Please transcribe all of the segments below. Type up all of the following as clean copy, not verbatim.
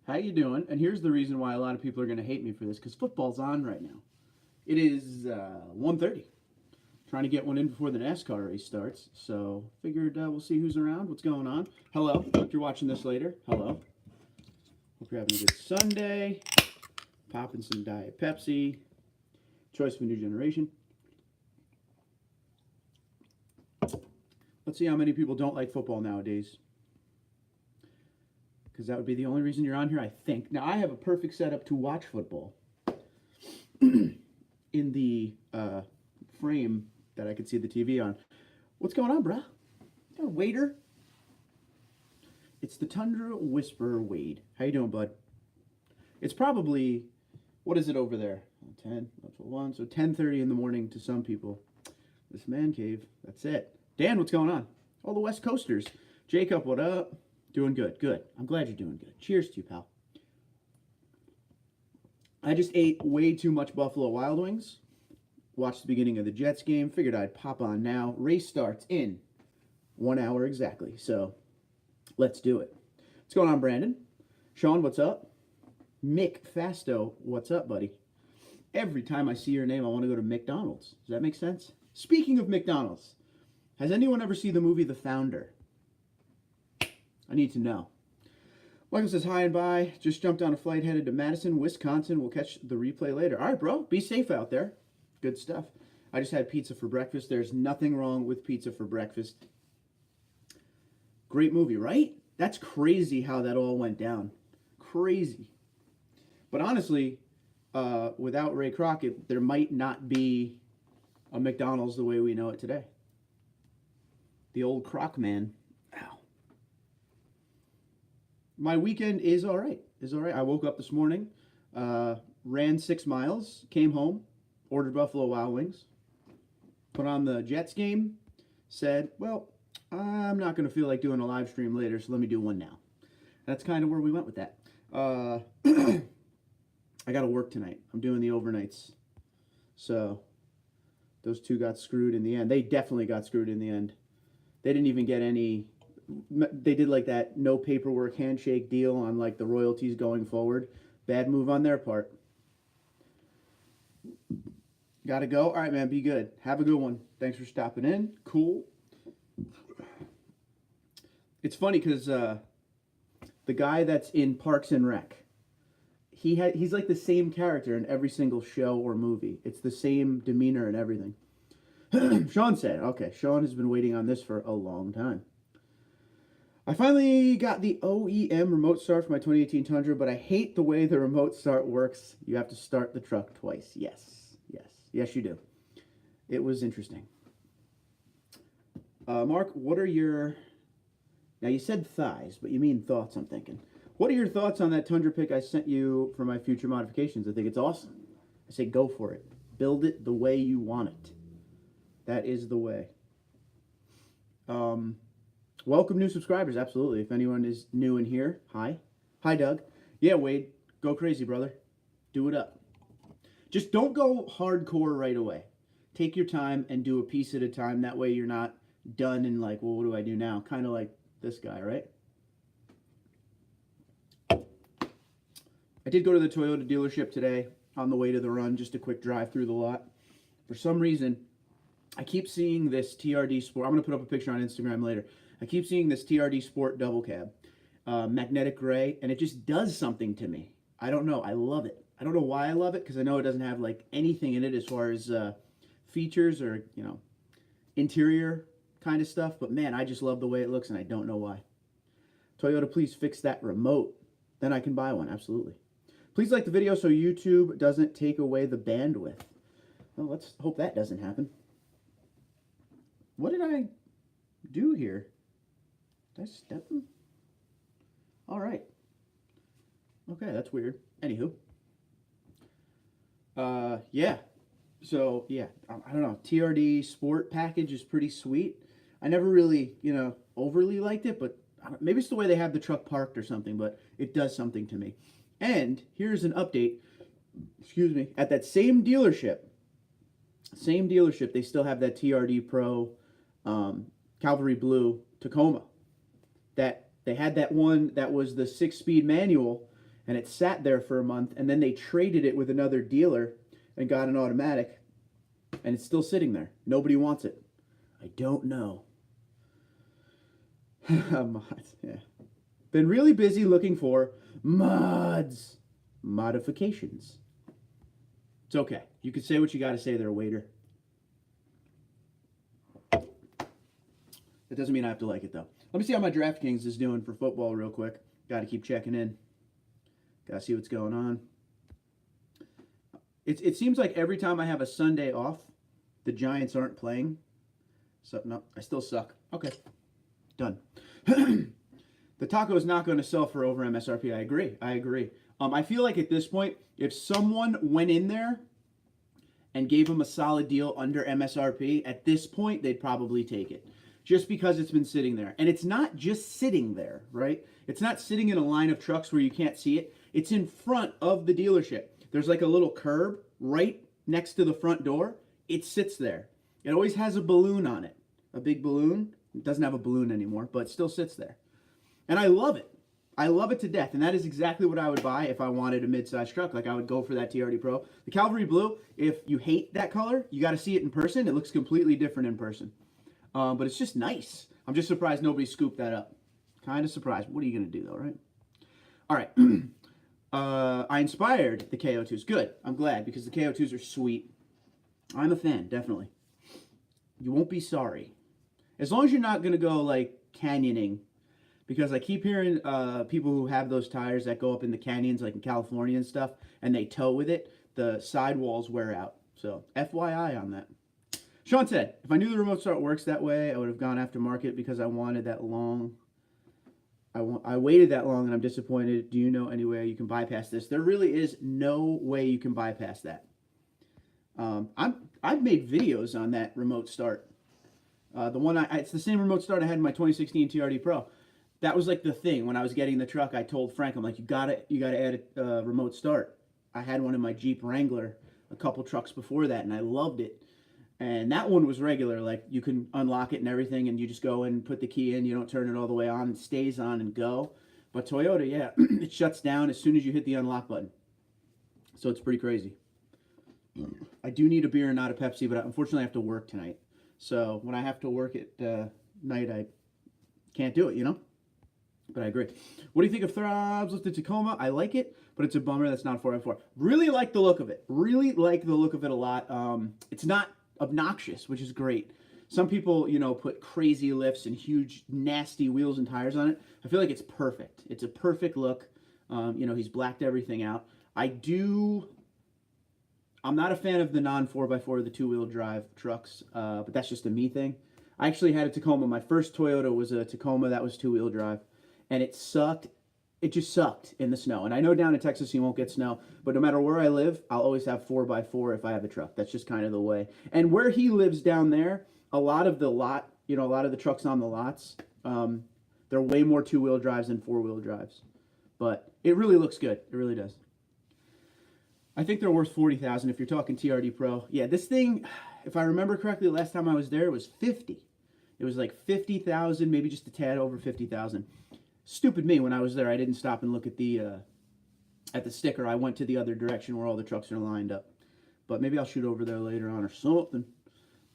How you doing? And here's the reason why a lot of people are going to hate me for this, because football's on right now. It is 1:30. Trying to get one in before the NASCAR race starts. So figured we'll see who's around, what's going on. Hello, if you're watching this later, hello. Hope you're having a good Sunday. Popping some Diet Pepsi. Choice of a new generation. Let's see how many people don't like football nowadays. Because that would be the only reason you're on here, I think. Now, I have a perfect setup to watch football. In the frame that I could see the TV on. What's going on, bruh? Got a waiter? It's the Tundra Whisperer Wade. How you doing, bud? It's probably, what is it over there? 10, 1, so 10:30 in the morning to some people. This man cave, that's it. Dan, what's going on? All the West Coasters. Jacob, what up? Doing good, good. I'm glad you're doing good. Cheers to you, pal. I just ate way too much Buffalo Wild Wings. Watched the beginning of the Jets game. Figured I'd pop on now. Race starts in 1 hour exactly. So let's do it. What's going on, Brandon? Sean, what's up? Mick Fasto, what's up, buddy? Every time I see your name, I want to go to McDonald's. Does that make sense? Speaking of McDonald's, has anyone ever seen the movie The Founder? I need to know. Michael says, hi and bye. Just jumped on a flight headed to Madison, Wisconsin. We'll catch the replay later. All right, bro. Be safe out there. Good stuff. I just had pizza for breakfast. There's nothing wrong with pizza for breakfast. Great movie, right? That's crazy how that all went down. Crazy. But honestly, without Ray Crockett, there might not be a McDonald's the way we know it today. The old Croc man. Ow. My weekend is all right. I woke up this morning, ran 6 miles, came home, ordered Buffalo Wild Wings, put on the Jets game, said, well, I'm not going to feel like doing a live stream later, so let me do one now. That's kind of where we went with that. I got to work tonight. I'm doing the overnights. So those two got screwed in the end. They definitely got screwed in the end. They didn't even get any. They did like that no paperwork handshake deal on like the royalties going forward. Bad move on their part. Gotta go. All right, man. Be good. Have a good one. Thanks for stopping in. Cool. It's funny because the guy that's in Parks and Rec, he's like the same character in every single show or movie. It's the same demeanor and everything. Sean said, okay, Sean has been waiting on this for a long time. I finally got the OEM remote start for my 2018 Tundra, but I hate the way the remote start works. You have to start the truck twice. Yes, you do. It was interesting. Mark, what are your... Now, you said thighs, but you mean thoughts, I'm thinking. What are your thoughts on that Tundra pick I sent you for my future modifications? I think it's awesome. I say go for it. Build it the way you want it. That is the way. Welcome new subscribers, absolutely. If anyone is new in here, hi. Hi, Doug. Yeah, Wade, go crazy, brother. Do it up. Just don't go hardcore right away. Take your time and do a piece at a time. That way you're not done and like, well, what do I do now? Kind of like this guy, right? I did go to the Toyota dealership today on the way to the run, just a quick drive through the lot. For some reason, I keep seeing this TRD Sport. I'm going to put up a picture on Instagram later. I keep seeing this TRD Sport double cab, magnetic gray, and it just does something to me. I don't know. I love it. I don't know why I love it, because I know it doesn't have like anything in it as far as features or, you know, interior kind of stuff. But man, I just love the way it looks, and I don't know why. Toyota, please fix that remote. Then I can buy one. Absolutely. Please like the video so YouTube doesn't take away the bandwidth. Well, let's hope that doesn't happen. What did I do here? Did I step him? All right. Okay, that's weird. Anywho. Yeah. So, yeah, I don't know. TRD Sport package is pretty sweet. I never really, you know, overly liked it, but maybe it's the way they have the truck parked or something, but it does something to me. And here's an update. Excuse me. At that same dealership, they still have that TRD Pro Cavalry Blue Tacoma. That they had that one that was the 6-speed manual, and it sat there for a month, and then they traded it with another dealer and got an automatic, and it's still sitting there. Nobody wants it. I don't know. Mods, yeah. Been really busy looking for mods. Modifications. It's okay. You can say what you got to say there, waiter. That doesn't mean I have to like it, though. Let me see how my DraftKings is doing for football real quick. Got to keep checking in. Got to see what's going on. It seems like every time I have a Sunday off, the Giants aren't playing. So, no, I still suck. Okay. Done. The taco is not going to sell for over MSRP. I agree. I feel like at this point, if someone went in there and gave them a solid deal under MSRP, at this point, they'd probably take it. Just because it's been sitting there. And it's not just sitting there, right? It's not sitting in a line of trucks where you can't see it. It's in front of the dealership. There's like a little curb right next to the front door. It sits there. It always has a balloon on it. A big balloon. It doesn't have a balloon anymore, but it still sits there. And I love it. I love it to death. And that is exactly what I would buy if I wanted a mid-size truck. Like I would go for that TRD Pro. The Cavalry Blue, if you hate that color, you got to see it in person. It looks completely different in person. But it's just nice. I'm just surprised nobody scooped that up. Kind of surprised. What are you going to do though, right? All right. I inspired the KO2s. Good. I'm glad because the KO2s are sweet. I'm a fan, definitely. You won't be sorry. As long as you're not going to go like canyoning. Because I keep hearing people who have those tires that go up in the canyons, like in California and stuff, and they tow with it, the sidewalls wear out. So, FYI on that. Sean said, if I knew the remote start works that way, I would have gone aftermarket because I wanted that long. I waited that long, and I'm disappointed. Do you know any way you can bypass this? There really is no way you can bypass that. I've made videos on that remote start. It's the same remote start I had in my 2016 TRD Pro. That was like the thing when I was getting the truck. I told Frank, I'm like, you gotta add a remote start. I had one in my Jeep Wrangler a couple trucks before that, and I loved it. And that one was regular, like you can unlock it and everything, and you just go and put the key in. You don't turn it all the way on; it stays on and go. But Toyota, yeah, it shuts down as soon as you hit the unlock button. So it's pretty crazy. I do need a beer and not a Pepsi, but unfortunately I have to work tonight. So when I have to work at night, I can't do it, you know? But I agree. What do you think of Throb's lifted Tacoma? I like it, but it's a bummer that's not 4x4. Really like the look of it. Really like the look of it a lot. It's not obnoxious, which is great. Some people, you know, put crazy lifts and huge, nasty wheels and tires on it. I feel like it's perfect. It's a perfect look. You know, he's blacked everything out. I'm not a fan of the non-4x4, the two-wheel drive trucks, but that's just a me thing. I actually had a Tacoma. My first Toyota was a Tacoma that was two-wheel drive. And it sucked. It just sucked in the snow. And I know down in Texas you won't get snow, but no matter where I live, I'll always have 4x4 if I have a truck. That's just kind of the way. And where he lives down there, a lot of the trucks on the lots, they're way more two-wheel drives than four-wheel drives. But it really looks good. It really does. I think they're worth $40,000 if you're talking TRD Pro. Yeah, this thing, if I remember correctly, the last time I was there, it was $50,000. It was like $50,000, maybe just a tad over $50,000. Stupid me, when I was there, I didn't stop and look at the sticker. I went to the other direction where all the trucks are lined up. But maybe I'll shoot over there later on or something.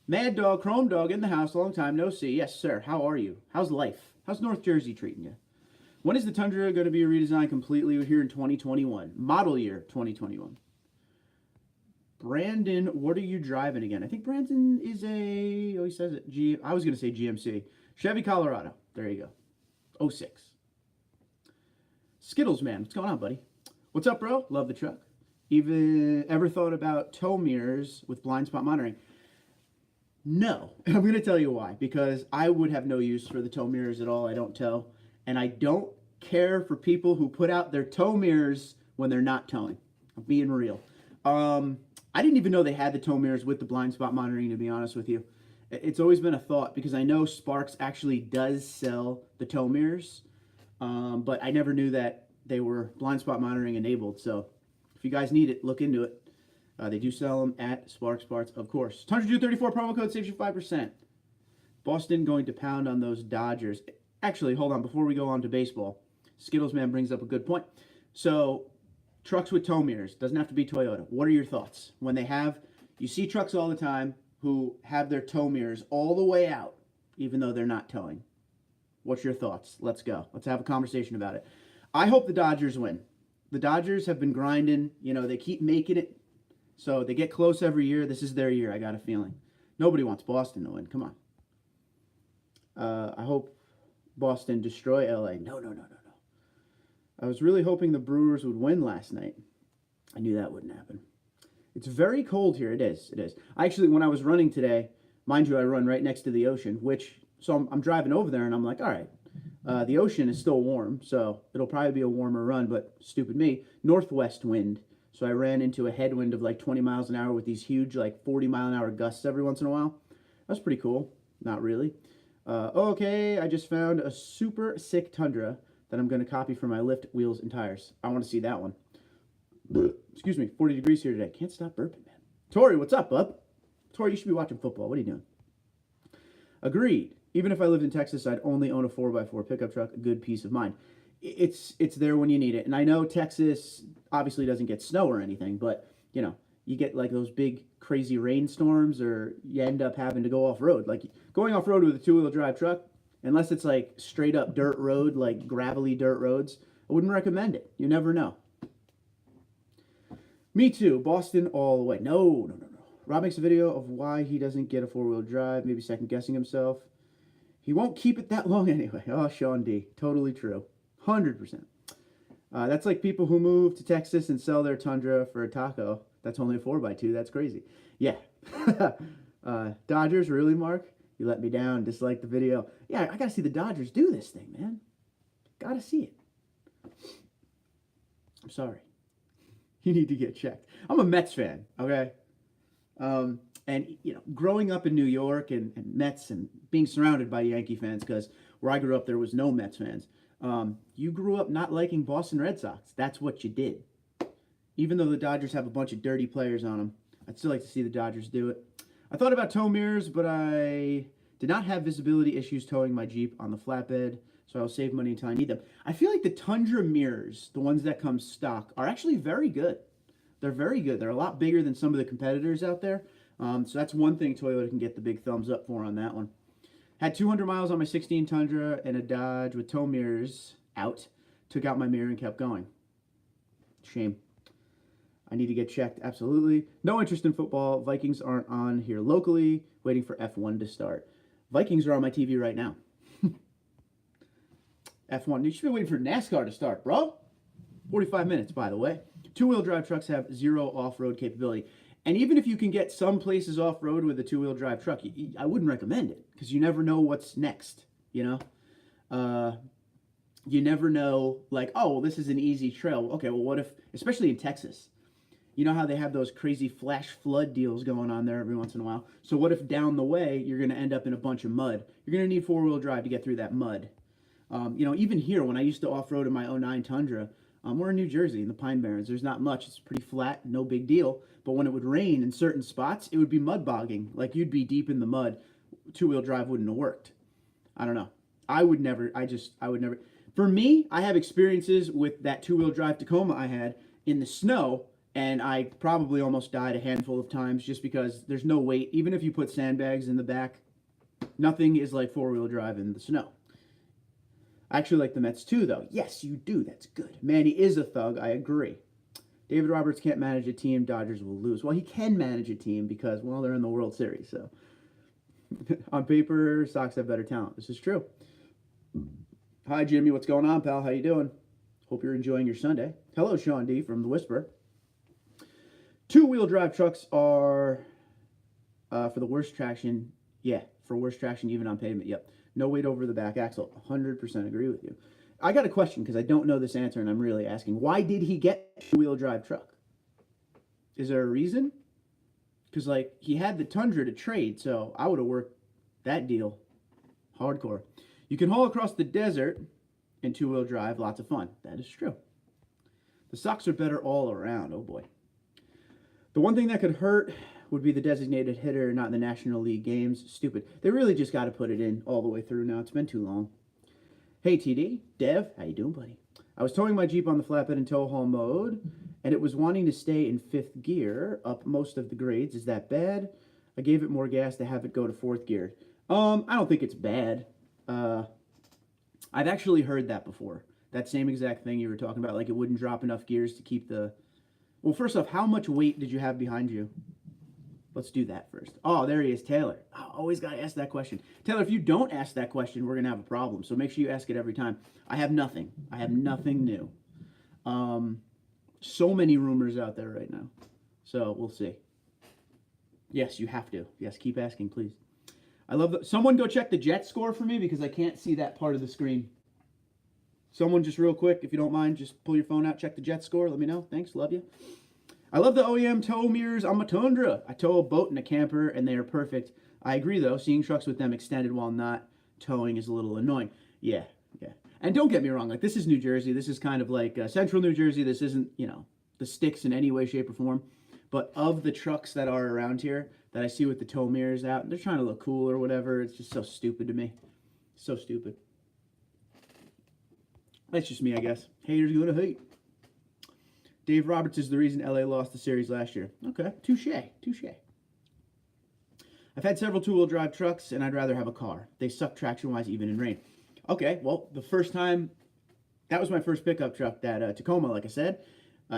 Mad Dog, Chrome Dog in the house, long time no see. Yes, sir. How are you? How's life? How's North Jersey treating you? When is the Tundra going to be redesigned completely? We're here in 2021. Model year 2021. Brandon, what are you driving again? I think Brandon is he says it. I was going to say GMC. Chevy Colorado. There you go. 06. Skittles, man. What's going on, buddy? What's up, bro? Love the truck. Ever thought about tow mirrors with blind spot monitoring? No. And I'm going to tell you why. Because I would have no use for the tow mirrors at all. I don't tow. And I don't care for people who put out their tow mirrors when they're not towing. I'm being real. I didn't even know they had the tow mirrors with the blind spot monitoring, to be honest with you. It's always been a thought because I know Sparks actually does sell the tow mirrors. But I never knew that they were blind spot monitoring enabled. So if you guys need it, look into it. They do sell them at Sparks Parts, of course. TundraDude34 promo code saves you 5%. Boston going to pound on those Dodgers. Actually, hold on. Before we go on to baseball, Skittles Man brings up a good point. So trucks with tow mirrors, doesn't have to be Toyota. What are your thoughts when they have, you see trucks all the time who have their tow mirrors all the way out, even though they're not towing? What's your thoughts? Let's go. Let's have a conversation about it. I hope the Dodgers win. The Dodgers have been grinding. You know, they keep making it. So they get close every year. This is their year, I got a feeling. Nobody wants Boston to win. Come on. I hope Boston destroy LA. No. I was really hoping the Brewers would win last night. I knew that wouldn't happen. It's very cold here. It is. Actually, when I was running today, mind you, I run right next to the ocean, so I'm driving over there, and I'm like, all right, the ocean is still warm, so it'll probably be a warmer run, but stupid me, northwest wind. So I ran into a headwind of like 20 miles an hour with these huge like 40-mile-an-hour gusts every once in a while. That's pretty cool. Not really. Okay, I just found a super sick Tundra that I'm going to copy for my lift, wheels, and tires. I want to see that one. Excuse me, 40 degrees here today. Can't stop burping, man. Tori, what's up, bub? Tori, you should be watching football. What are you doing? Agreed. Even if I lived in Texas, I'd only own a 4x4 pickup truck. A good peace of mind. It's there when you need it. And I know Texas obviously doesn't get snow or anything, but, you know, you get like those big crazy rainstorms, or you end up having to go off-road. Like going off-road with a two-wheel drive truck, unless it's like straight up dirt road, like gravelly dirt roads, I wouldn't recommend it. You never know. Me too. Boston all the way. No. Rob makes a video of why he doesn't get a four-wheel drive, maybe second-guessing himself. He won't keep it that long anyway. Oh, Sean D. Totally true. 100%. That's like people who move to Texas and sell their Tundra for a taco. That's only a 4x2. That's crazy. Yeah. Dodgers, really, Mark? You let me down. Dislike the video. Yeah, I got to see the Dodgers do this thing, man. Got to see it. I'm sorry. You need to get checked. I'm a Mets fan, okay? And, you know, growing up in New York and Mets and being surrounded by Yankee fans, because where I grew up, there was no Mets fans. You grew up not liking Boston Red Sox. That's what you did. Even though the Dodgers have a bunch of dirty players on them, I'd still like to see the Dodgers do it. I thought about tow mirrors, but I did not have visibility issues towing my Jeep on the flatbed, so I'll save money until I need them. I feel like the Tundra mirrors, the ones that come stock, are actually very good. They're very good. They're a lot bigger than some of the competitors out there. So that's one thing Toyota can get the big thumbs up for on that one. Had 200 miles on my 16 Tundra and a Dodge with tow mirrors out. Took out my mirror and kept going. Shame. I need to get checked, absolutely. No interest in football. Vikings aren't on here locally. Waiting for F1 to start. Vikings are on my TV right now. F1. You should be waiting for NASCAR to start, bro. 45 minutes, by the way. Two-wheel drive trucks have zero off-road capability. And even if you can get some places off-road with a two-wheel drive truck, I wouldn't recommend it, because you never know what's next, you know? You never know, like, oh, well, this is an easy trail. Okay, well, what if, especially in Texas, you know how they have those crazy flash flood deals going on there every once in a while? So what if down the way, you're going to end up in a bunch of mud? You're going to need four-wheel drive to get through that mud. You know, even here, when I used to off-road in my 09 Tundra, we're in New Jersey, in the Pine Barrens. There's not much. It's pretty flat, no big deal. But when it would rain in certain spots, it would be mud bogging. Like, you'd be deep in the mud. Two-wheel drive wouldn't have worked. I don't know. I would never. For me, I have experiences with that two-wheel drive Tacoma I had in the snow, and I probably almost died a handful of times just because there's no weight. Even if you put sandbags in the back, nothing is like four-wheel drive in the snow. I actually like the Mets too, though. Yes, you do. That's good. Manny is a thug. I agree. David Roberts can't manage a team. Dodgers will lose. Well, he can manage a team because, well, they're in the World Series. So, on paper, Sox have better talent. This is true. Hi, Jimmy. What's going on, pal? How you doing? Hope you're enjoying your Sunday. Hello, Sean D. from The Whisper. Two-wheel drive trucks are for the worst traction. Yeah, for worst traction even on pavement. Yep. No weight over the back axle. 100% agree with you. I got a question because I don't know this answer, and I'm really asking. Why did he get a two-wheel drive truck? Is there a reason? Because, like, he had the Tundra to trade, so I would have worked that deal hardcore. You can haul across the desert in two-wheel drive. Lots of fun. That is true. The Sox are better all around. Oh, boy. The one thing that could hurt would be the designated hitter, not in the National League games. Stupid. They really just got to put it in all the way through now. It's been too long. Hey, TD. Dev, how you doing, buddy? I was towing my Jeep on the flatbed in tow haul mode, and it was wanting to stay in 5th gear up most of the grades. Is that bad? I gave it more gas to have it go to 4th gear. I don't think it's bad. I've actually heard that before. That same exact thing you were talking about, like it wouldn't drop enough gears to keep the... Well, first off, how much weight did you have behind you? Let's do that first. Oh, there he is, Taylor. I always got to ask that question. Taylor, if you don't ask that question, we're going to have a problem. So make sure you ask it every time. I have nothing. I have nothing new. So many rumors out there right now. So we'll see. Yes, you have to. Yes, keep asking, please. I love that. Someone go check the jet score for me because I can't see that part of the screen. Someone just real quick, if you don't mind, just pull your phone out, check the jet score. Let me know. Thanks. Love you. I love the OEM tow mirrors on my Tundra. I tow a boat and a camper, and they are perfect. I agree, though. Seeing trucks with them extended while not towing is a little annoying. Yeah. And don't get me wrong. Like, this is New Jersey. This is kind of like central New Jersey. This isn't, you know, the sticks in any way, shape, or form. But of the trucks that are around here that I see with the tow mirrors out, they're trying to look cool or whatever. It's just so stupid to me. So stupid. That's just me, I guess. Haters gonna hate. Dave Roberts is the reason LA lost the series last year. Okay, touche. I've had several two-wheel drive trucks, and I'd rather have a car. They suck traction-wise even in rain. Okay, well, the first time, that was my first pickup truck, that Tacoma, like I said,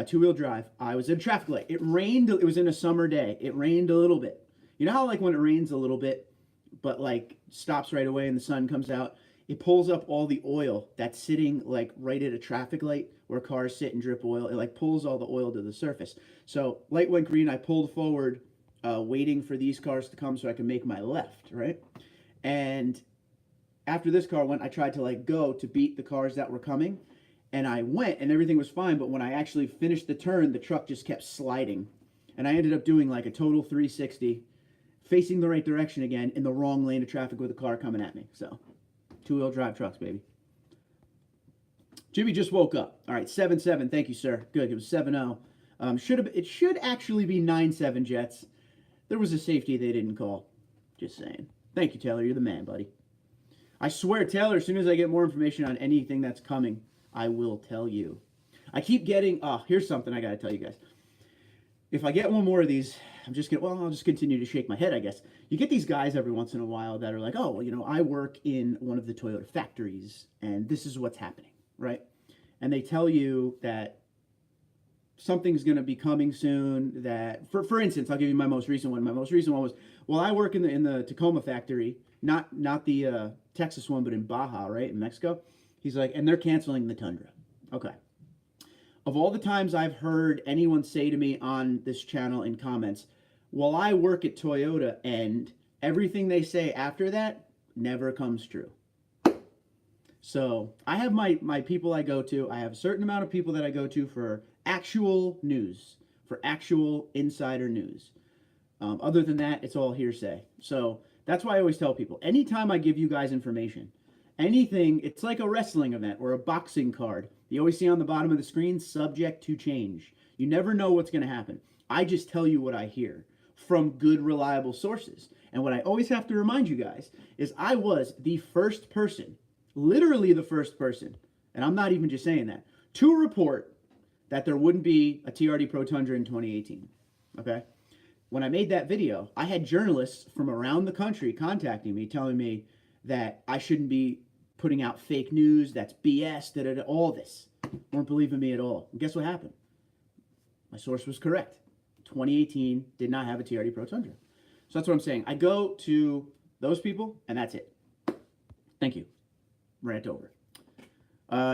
two-wheel drive. I was in a traffic light. It rained. It was in a summer day. It rained a little bit. You know how, like, when it rains a little bit, but, like, stops right away and the sun comes out? It pulls up all the oil that's sitting, like, right at a traffic light where cars sit and drip oil. It, like, pulls all the oil to the surface. So, light went green. I pulled forward, waiting for these cars to come so I could make my left, right? And after this car went, I tried to, like, go to beat the cars that were coming. And I went, and everything was fine. But when I actually finished the turn, the truck just kept sliding. And I ended up doing, like, a total 360, facing the right direction again in the wrong lane of traffic with a car coming at me. So... two-wheel drive trucks, baby. Jimmy just woke up. All right, 7-7. Thank you, sir. Good. It was 7-0. It should actually be 9-7 Jets. There was a safety they didn't call. Just saying. Thank you, Taylor. You're the man, buddy. I swear, Taylor, as soon as I get more information on anything that's coming, I will tell you. I keep getting... Oh, here's something I got to tell you guys. If I get one more of these, I'll just continue to shake my head, I guess. You get these guys every once in a while that are like, oh, well, you know, I work in one of the Toyota factories, and this is what's happening, right? And they tell you that something's going to be coming soon. That, for instance, I'll give you my most recent one. My most recent one was, well, I work in the Tacoma factory, not the Texas one, but in Baja, right, in Mexico. He's like, and they're canceling the Tundra. Okay. Of all the times I've heard anyone say to me on this channel in comments, well, I work at Toyota, and everything they say after that never comes true. So I have my people I go to. I have a certain amount of people that I go to for actual news, for actual insider news. Other than that, it's all hearsay. So that's why I always tell people, anytime I give you guys information, anything, it's like a wrestling event or a boxing card. You always see on the bottom of the screen, subject to change. You never know what's going to happen. I just tell you what I hear from good, reliable sources. And what I always have to remind you guys is I was the first person, literally the first person, and I'm not even just saying that, to report that there wouldn't be a TRD Pro Tundra in 2018. Okay? When I made that video, I had journalists from around the country contacting me, telling me that I shouldn't be putting out fake news, that's BS, all this. Weren't believing me at all. And guess what happened? My source was correct. 2018 did not have a TRD Pro Tundra. So that's what I'm saying. I go to those people, and that's it. Thank you. Rant over.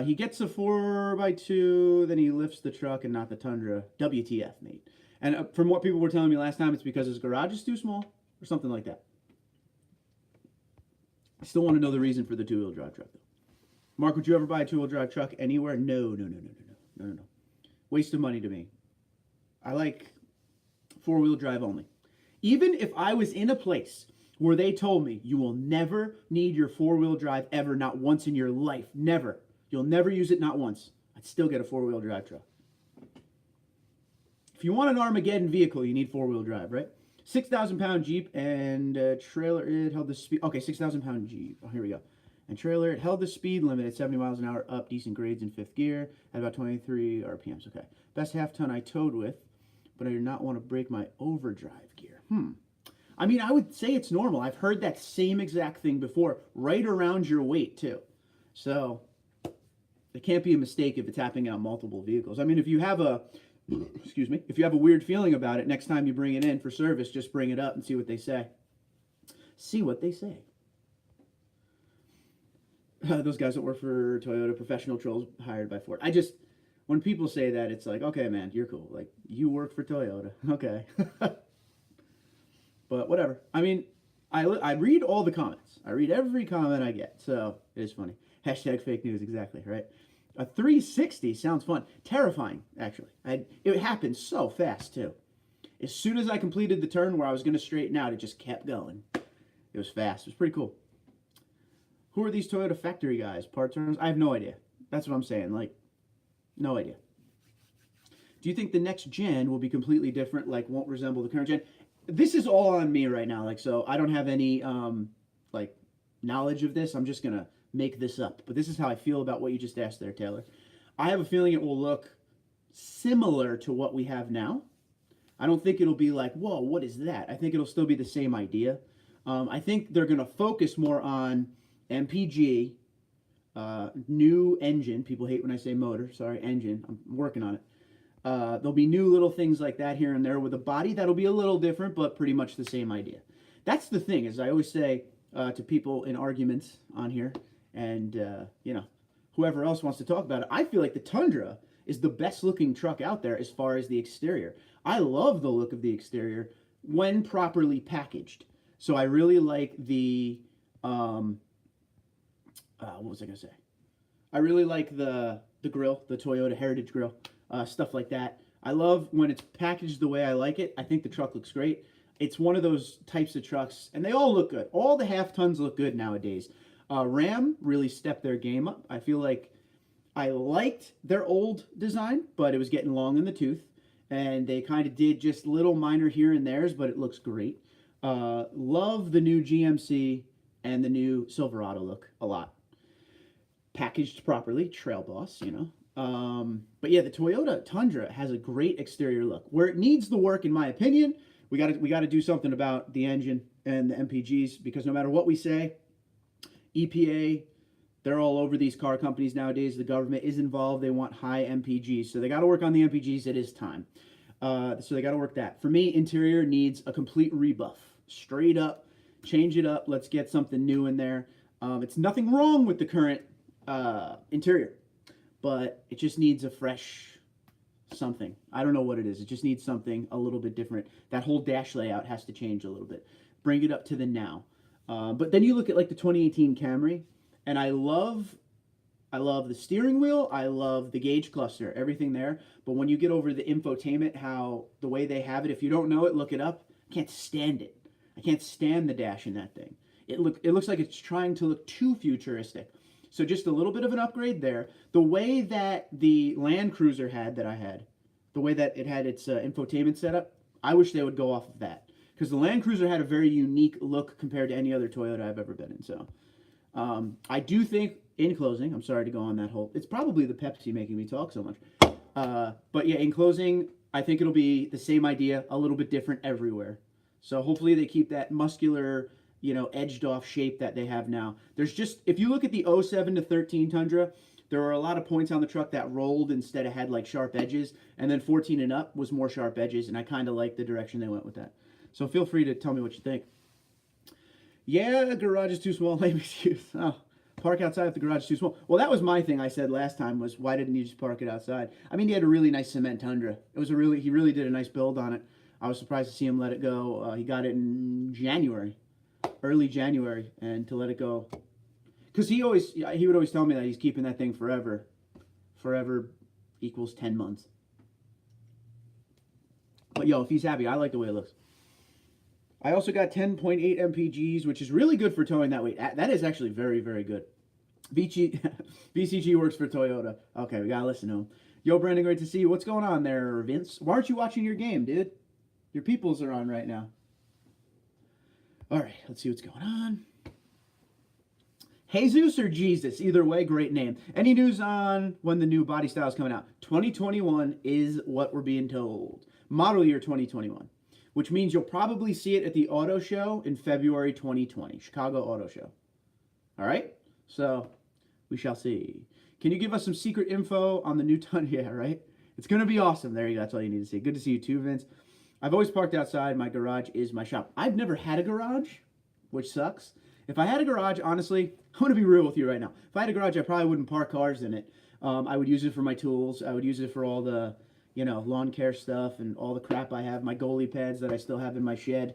He gets a 4x2, then he lifts the truck and not the Tundra. WTF, mate. And from what people were telling me last time, it's because his garage is too small or something like that. I still want to know the reason for the two-wheel drive truck, though. Mark, would you ever buy a two-wheel drive truck anywhere? No. Waste of money to me. I like four-wheel drive only. Even if I was in a place where they told me, you will never need your four-wheel drive ever, not once in your life, never. You'll never use it, not once. I'd still get a four-wheel drive truck. If you want an Armageddon vehicle, you need four-wheel drive, right? 6,000-pound Jeep and trailer, it held the speed. Okay, 6,000-pound Jeep. Oh, here we go. and trailer. It held the speed limit at 70 miles an hour up, decent grades in 5th gear, at about 23 RPMs. Okay. Best half ton I towed with, but I do not want to break my overdrive gear. I mean, I would say it's normal. I've heard that same exact thing before, right around your weight, too. So, it can't be a mistake if it's happening on multiple vehicles. I mean, if you have a, excuse me, if you have a weird feeling about it, next time you bring it in for service, just bring it up and see what they say. See what they say. Those guys that work for Toyota, professional trolls hired by Ford. When people say that, it's like, okay, man, you're cool. Like, you work for Toyota. Okay. But whatever. I mean, I read all the comments. I read every comment I get. So, it is funny. Hashtag fake news, exactly, right? A 360 sounds fun. Terrifying, actually. It happened so fast, too. As soon as I completed the turn where I was going to straighten out, it just kept going. It was fast. It was pretty cool. Who are these Toyota factory guys? Part turns? I have no idea. That's what I'm saying. Like, no idea. Do you think the next gen will be completely different, like won't resemble the current gen? This is all on me right now. Like, so I don't have any, like, knowledge of this. I'm just going to make this up. But this is how I feel about what you just asked there, Taylor. I have a feeling it will look similar to what we have now. I don't think it'll be like, whoa, what is that? I think it'll still be the same idea. I think they're going to focus more on MPG, new engine. People hate when I say motor. Sorry, engine. I'm working on it. There'll be new little things like that here and there with a body that'll be a little different, but pretty much the same idea. That's the thing, as I always say to people in arguments on here, and you know, whoever else wants to talk about it. I feel like the Tundra is the best looking truck out there as far as the exterior. I love the look of the exterior when properly packaged. So I really like the what was I gonna say? I really like the grill, the Toyota Heritage grill, stuff like that. I love when it's packaged the way I like it. I think the truck looks great. It's one of those types of trucks, and they all look good. All the half tons look good nowadays. Ram really stepped their game up. I feel like I liked their old design, but it was getting long in the tooth, and they kind of did just little minor here and there's, but it looks great. Love the new GMC and the new Silverado look a lot. Packaged properly, Trail Boss, you know. But yeah, the Toyota Tundra has a great exterior look. Where it needs the work, in my opinion, we got to do something about the engine and the MPGs, because no matter what we say, EPA, they're all over these car companies nowadays. The government is involved. They want high MPGs, so they got to work on the MPGs. It is time. So they got to work that. For me, interior needs a complete rebuff. Straight up, change it up. Let's get something new in there. It's nothing wrong with the current interior, but it just needs a fresh something. I don't know what it is. It just needs something a little bit different. That whole dash layout has to change a little bit. Bring it up to the now. But then you look at like the 2018 Camry, and I love the steering wheel. I love the gauge cluster, everything there. But when you get over the infotainment, how the way they have it, if you don't know it, look it up. I can't stand it. I can't stand the dash in that thing. It looks like it's trying to look too futuristic. So just a little bit of an upgrade there. The way that the Land Cruiser had, that I had, the way that it had its infotainment setup, I wish they would go off of that. Because the Land Cruiser had a very unique look compared to any other Toyota I've ever been in. So I do think, in closing, I'm sorry to go on that whole, it's probably the Pepsi making me talk so much. But yeah, in closing, I think it'll be the same idea, a little bit different everywhere. So hopefully they keep that muscular, you know, edged off shape that they have now. There's just, if you look at the 07 to 13 Tundra, there were a lot of points on the truck that rolled instead of had like sharp edges. And then 14 and up was more sharp edges. And I kind of like the direction they went with that. So feel free to tell me what you think. Yeah, garage is too small. Lame excuse. Oh, park outside if the garage is too small. Well, that was my thing I said last time, was why didn't you just park it outside? I mean, he had a really nice cement Tundra. It was he really did a nice build on it. I was surprised to see him let it go. He got it in January, early January, and to let it go. Because he would always tell me that he's keeping that thing forever. Forever equals 10 months. But yo, if he's happy, I like the way it looks. I also got 10.8 MPGs, which is really good for towing that weight. That is actually very, very good. BCG works for Toyota. Okay, we got to listen to him. Yo, Brandon, great to see you. What's going on there, Vince? Why aren't you watching your game, dude? Your peoples are on right now. All right, let's see what's going on. Jesus or Jesus, either way, great name. Any news on when the new body style is coming out? 2021 is what we're being told. Model year 2021, which means you'll probably see it at the auto show in February 2020, Chicago Auto Show. All right? So we shall see. Can you give us some secret info on the new Tundra? Yeah, right? It's going to be awesome. There you go. That's all you need to see. Good to see you too, Vince. I've always parked outside. My garage is my shop. I've never had a garage, which sucks. If I had a garage, honestly, I'm going to be real with you right now. If I had a garage, I probably wouldn't park cars in it. I would use it for my tools. I would use it for all the, lawn care stuff and all the crap I have, my goalie pads that I still have in my shed.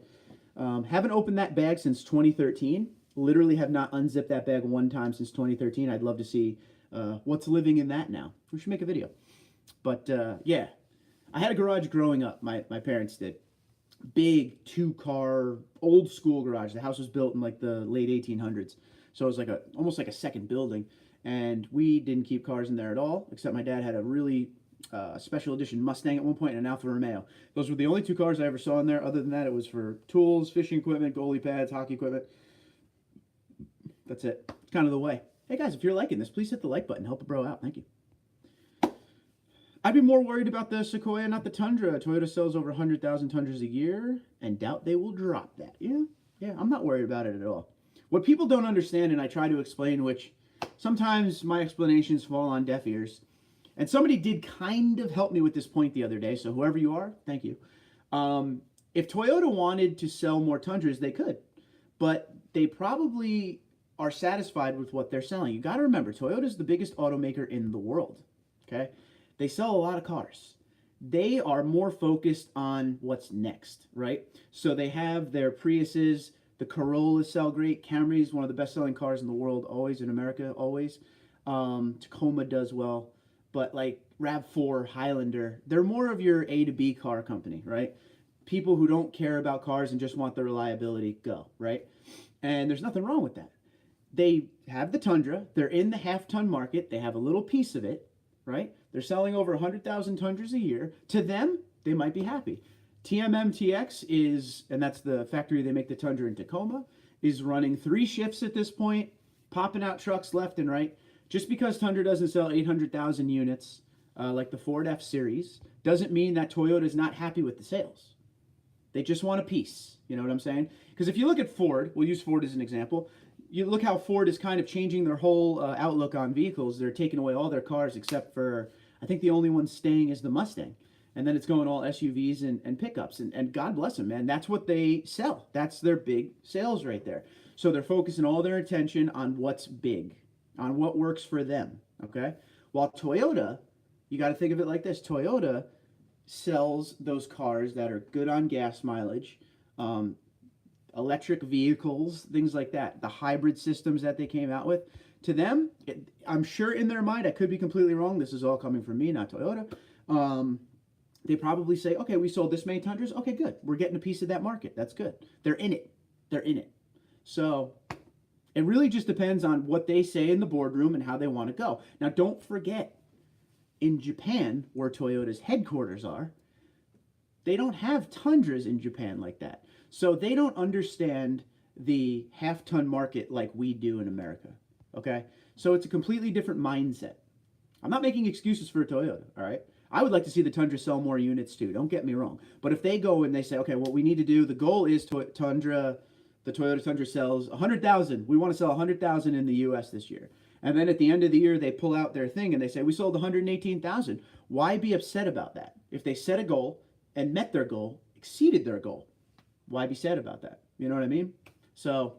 Haven't opened that bag since 2013. Literally have not unzipped that bag one time since 2013. I'd love to see what's living in that now. We should make a video. But, yeah, I had a garage growing up. My parents did. Big 2-car, old school garage. The house was built in like the late 1800s. So it was like almost like a second building. And we didn't keep cars in there at all, except my dad had a really special edition Mustang at one point and an Alfa Romeo. Those were the only 2 cars I ever saw in there. Other than that, it was for tools, fishing equipment, goalie pads, hockey equipment. That's it. It's kind of the way. Hey guys, if you're liking this, please hit the like button. Help a bro out. Thank you. I'd be more worried about the Sequoia, not the Tundra. Toyota sells over 100,000 Tundras a year and doubt they will drop that. Yeah, I'm not worried about it at all. What people don't understand, and I try to explain, which sometimes my explanations fall on deaf ears, and somebody did kind of help me with this point the other day, so whoever you are, thank you. If Toyota wanted to sell more Tundras, they could, but they probably are satisfied with what they're selling. You got to remember, Toyota is the biggest automaker in the world, okay? They sell a lot of cars. They are more focused on what's next, right? So they have their Priuses, the Corollas sell great. Camry is one of the best-selling cars in the world, always, in America, always. Tacoma does well. But like RAV4, Highlander, they're more of your A to B car company, right? People who don't care about cars and just want the reliability, go, right? And there's nothing wrong with that. They have the Tundra. They're in the half-ton market. They have a little piece of it, right? They're selling over 100,000 Tundras a year. To them, they might be happy. TMMTX is, and that's the factory they make the Tundra and Tacoma, is running 3 shifts at this point, popping out trucks left and right. Just because Tundra doesn't sell 800,000 units like the Ford F-Series doesn't mean that Toyota is not happy with the sales. They just want a piece. You know what I'm saying? Because if you look at Ford, we'll use Ford as an example. You look how Ford is kind of changing their whole outlook on vehicles. They're taking away all their cars except for, I think the only one staying is the Mustang. And then it's going all SUVs and pickups. And God bless them, man. That's what they sell. That's their big sales right there. So they're focusing all their attention on what's big, on what works for them, okay? While Toyota, you got to think of it like this. Toyota sells those cars that are good on gas mileage, electric vehicles, things like that. The hybrid systems that they came out with. To them, I'm sure in their mind, I could be completely wrong. This is all coming from me, not Toyota. They probably say, okay, we sold this many Tundras. Okay, good. We're getting a piece of that market. That's good. They're in it. They're in it. So it really just depends on what they say in the boardroom and how they want to go. Now, don't forget, in Japan, where Toyota's headquarters are, they don't have Tundras in Japan like that. So they don't understand the half-ton market like we do in America, okay? So it's a completely different mindset. I'm not making excuses for Toyota, all right? I would like to see the Tundra sell more units too, don't get me wrong. But if they go and they say, okay, what we need to do, the goal is Tundra, the Toyota Tundra sells 100,000. We want to sell 100,000 in the U.S. this year. And then at the end of the year, they pull out their thing and they say, we sold 118,000. Why be upset about that? If they set a goal and met their goal, exceeded their goal, why be sad about that? You know what I mean? So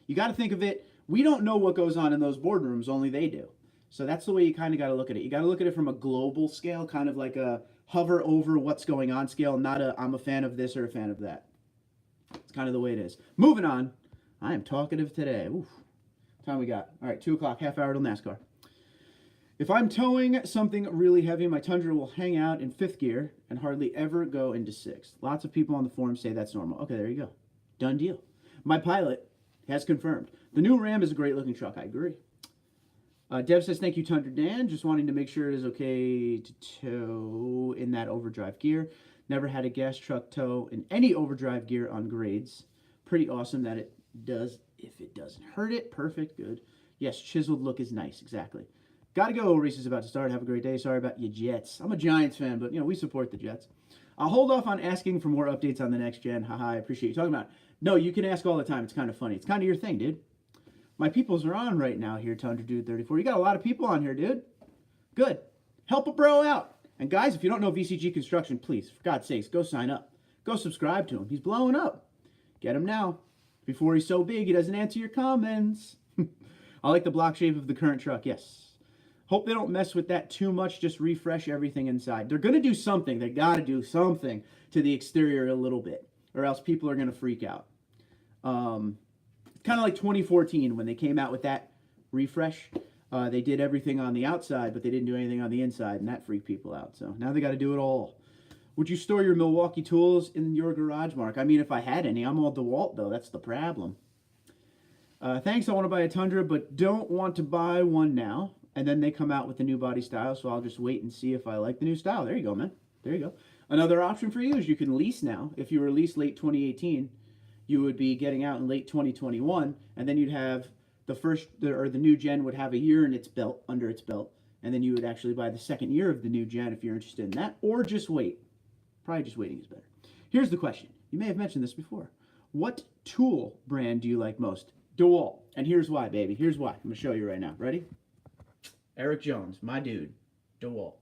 you got to think of it. We don't know what goes on in those boardrooms, only they do. So that's the way you kind of got to look at it. You got to look at it from a global scale, kind of like a hover over what's going on scale, not a I'm a fan of this or a fan of that. It's kind of the way it is. Moving on. I am talkative today. Oof. Time we got. All right, 2 o'clock, half hour till NASCAR. If I'm towing something really heavy, my Tundra will hang out in 5th gear and hardly ever go into 6th. Lots of people on the forum say that's normal. Okay, there you go. Done deal. My pilot has confirmed. The new Ram is a great looking truck. I agree. Dev says, thank you, Tundra Dan. Just wanting to make sure it is okay to tow in that overdrive gear. Never had a gas truck tow in any overdrive gear on grades. Pretty awesome that it does if it doesn't hurt it. Perfect, good. Yes, chiseled look is nice. Exactly. Gotta go. Race is about to start. Have a great day. Sorry about your Jets. I'm a Giants fan, but, we support the Jets. I'll hold off on asking for more updates on the next gen. Haha, I appreciate you talking about it. No, you can ask all the time. It's kind of funny. It's kind of your thing, dude. My peoples are on right now here, TundraDude34. You got a lot of people on here, dude. Good. Help a bro out. And guys, if you don't know VCG Construction, please, for God's sakes, go sign up. Go subscribe to him. He's blowing up. Get him now. Before he's so big, he doesn't answer your comments. I like the block shape of the current truck. Yes. Hope they don't mess with that too much. Just refresh everything inside. They're going to do something. They got to do something to the exterior a little bit, or else people are going to freak out. It's kind of like 2014 when they came out with that refresh. They did everything on the outside, but they didn't do anything on the inside, and that freaked people out. So now they got to do it all. Would you store your Milwaukee tools in your garage, Mark? I mean, if I had any. I'm all DeWalt, though. That's the problem. Thanks. I want to buy a Tundra, but don't want to buy one now. And then they come out with the new body style, so I'll just wait and see if I like the new style. There you go, man. There you go. Another option for you is you can lease now. If you were leased late 2018, you would be getting out in late 2021, and then you'd have the new gen would have a year in its belt, under its belt, and then you would actually buy the second year of the new gen if you're interested in that, or just wait. Probably just waiting is better. Here's the question. You may have mentioned this before. What tool brand do you like most? DeWalt. And here's why, baby. Here's why. I'm going to show you right now. Ready? Eric Jones, my dude, DeWalt.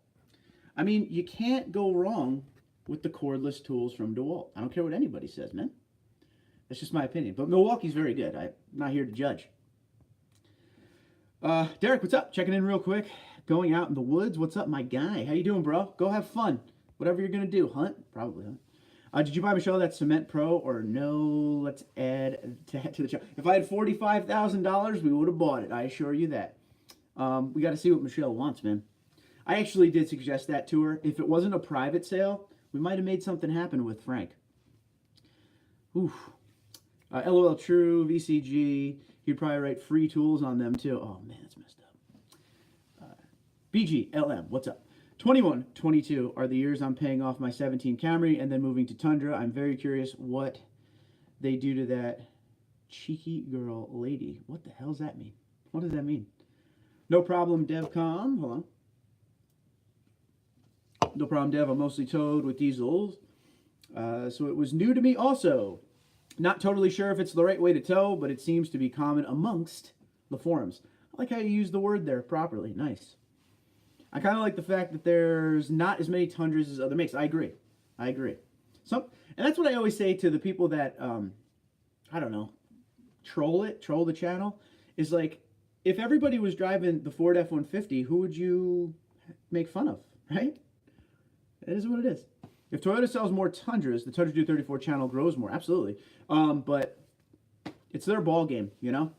I mean, you can't go wrong with the cordless tools from DeWalt. I don't care what anybody says, man. That's just my opinion. But Milwaukee's very good. I'm not here to judge. Derek, what's up? Checking in real quick. Going out in the woods. What's up, my guy? How you doing, bro? Go have fun. Whatever you're going to do. Hunt? Probably hunt. Did you buy Michelle that Cement Pro or no? Let's add to the channel. If I had $45,000, we would have bought it. I assure you that. We got to see what Michelle wants, man. I actually did suggest that to her. If it wasn't a private sale, we might have made something happen with Frank. Oof. LOL True, VCG. He'd probably write free tools on them, too. Oh, man, that's messed up. BG, LM, what's up? 21, 22 are the years I'm paying off my 17 Camry and then moving to Tundra. I'm very curious what they do to that cheeky girl lady. What the hell does that mean? What does that mean? No problem, DevCom. Hold on. No problem, Dev. I'm mostly towed with diesels. So it was new to me also. Not totally sure if it's the right way to tow, but it seems to be common amongst the forums. I like how you use the word there properly. Nice. I kind of like the fact that there's not as many Tundras as other makes. I agree. I agree. And that's what I always say to the people that, I don't know, troll the channel, is like, if everybody was driving the Ford F-150, who would you make fun of, right? It is what it is. If Toyota sells more Tundras, the TundraDude34 channel grows more. Absolutely. But it's their ball game, you know?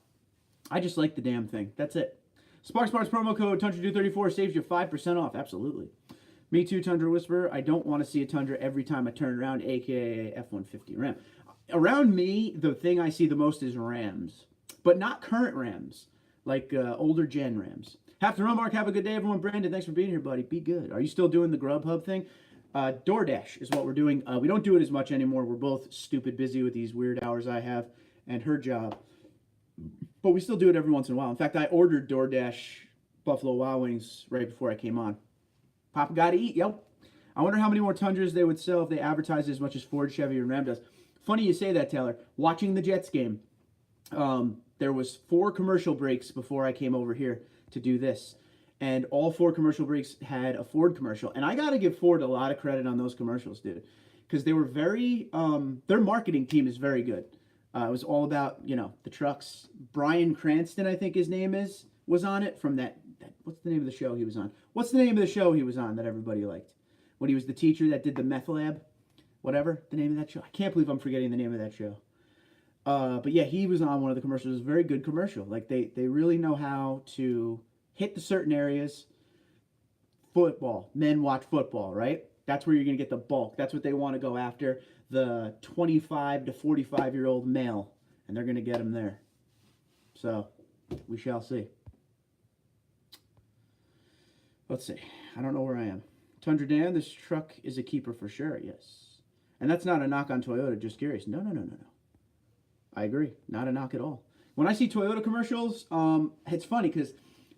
I just like the damn thing. That's it. Sparks promo code TundraDude34 saves you 5% off. Absolutely. Me too, Tundra Whisperer. I don't want to see a Tundra every time I turn around, a.k.a. F-150 Ram. Around me, the thing I see the most is Rams. But not current Rams. Like older gen Rams. Have to run, Mark. Have a good day, everyone. Brandon, thanks for being here, buddy. Be good. Are you still doing the Grubhub thing? DoorDash is what we're doing. We don't do it as much anymore. We're both stupid busy with these weird hours I have and her job. But we still do it every once in a while. In fact, I ordered DoorDash Buffalo Wild Wings right before I came on. Papa gotta eat, yo. I wonder how many more Tundras they would sell if they advertised as much as Ford, Chevy, and Ram does. Funny you say that, Taylor. Watching the Jets game, there was 4 commercial breaks before I came over here to do this. And all 4 commercial breaks had a Ford commercial. And I got to give Ford a lot of credit on those commercials, dude. Because they were very, their marketing team is very good. It was all about, you know, the trucks. Bryan Cranston, I think his name is, was on it from that, what's the name of the show he was on? What's the name of the show he was on that everybody liked? When he was the teacher that did the meth lab? Whatever the name of that show. I can't believe I'm forgetting the name of that show. But yeah, he was on one of the commercials. It was a very good commercial. Like, they really know how to hit the certain areas. Football. Men watch football, right? That's where you're going to get the bulk. That's what they want to go after. The 25 to 45-year-old male. And they're going to get him there. So, we shall see. Let's see. I don't know where I am. Tundra Dan, this truck is a keeper for sure. Yes. And that's not a knock on Toyota. Just curious. No. I agree. Not a knock at all. When I see Toyota commercials, it's funny because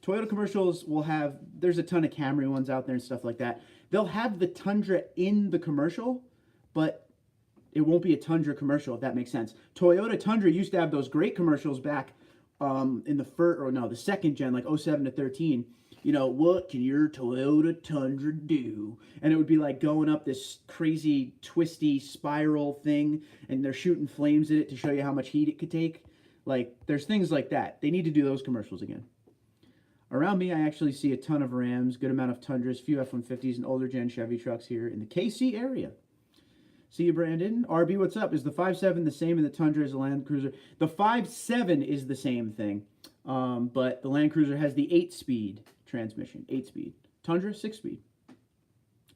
Toyota commercials will have, there's a ton of Camry ones out there and stuff like that. They'll have the Tundra in the commercial, but it won't be a Tundra commercial, if that makes sense. Toyota Tundra used to have those great commercials back in the second gen, like 07 to 13. You know, what can your Toyota Tundra do? And it would be like going up this crazy twisty spiral thing, and they're shooting flames at it to show you how much heat it could take. Like, there's things like that. They need to do those commercials again. Around me, I actually see a ton of Rams, good amount of Tundras, few F-150s, and older gen Chevy trucks here in the KC area. See you, Brandon. RB, what's up? Is the 5.7 the same in the Tundra as the Land Cruiser? The 5.7 is the same thing, but the Land Cruiser has the 8-speed transmission. 8-speed. Tundra, 6-speed.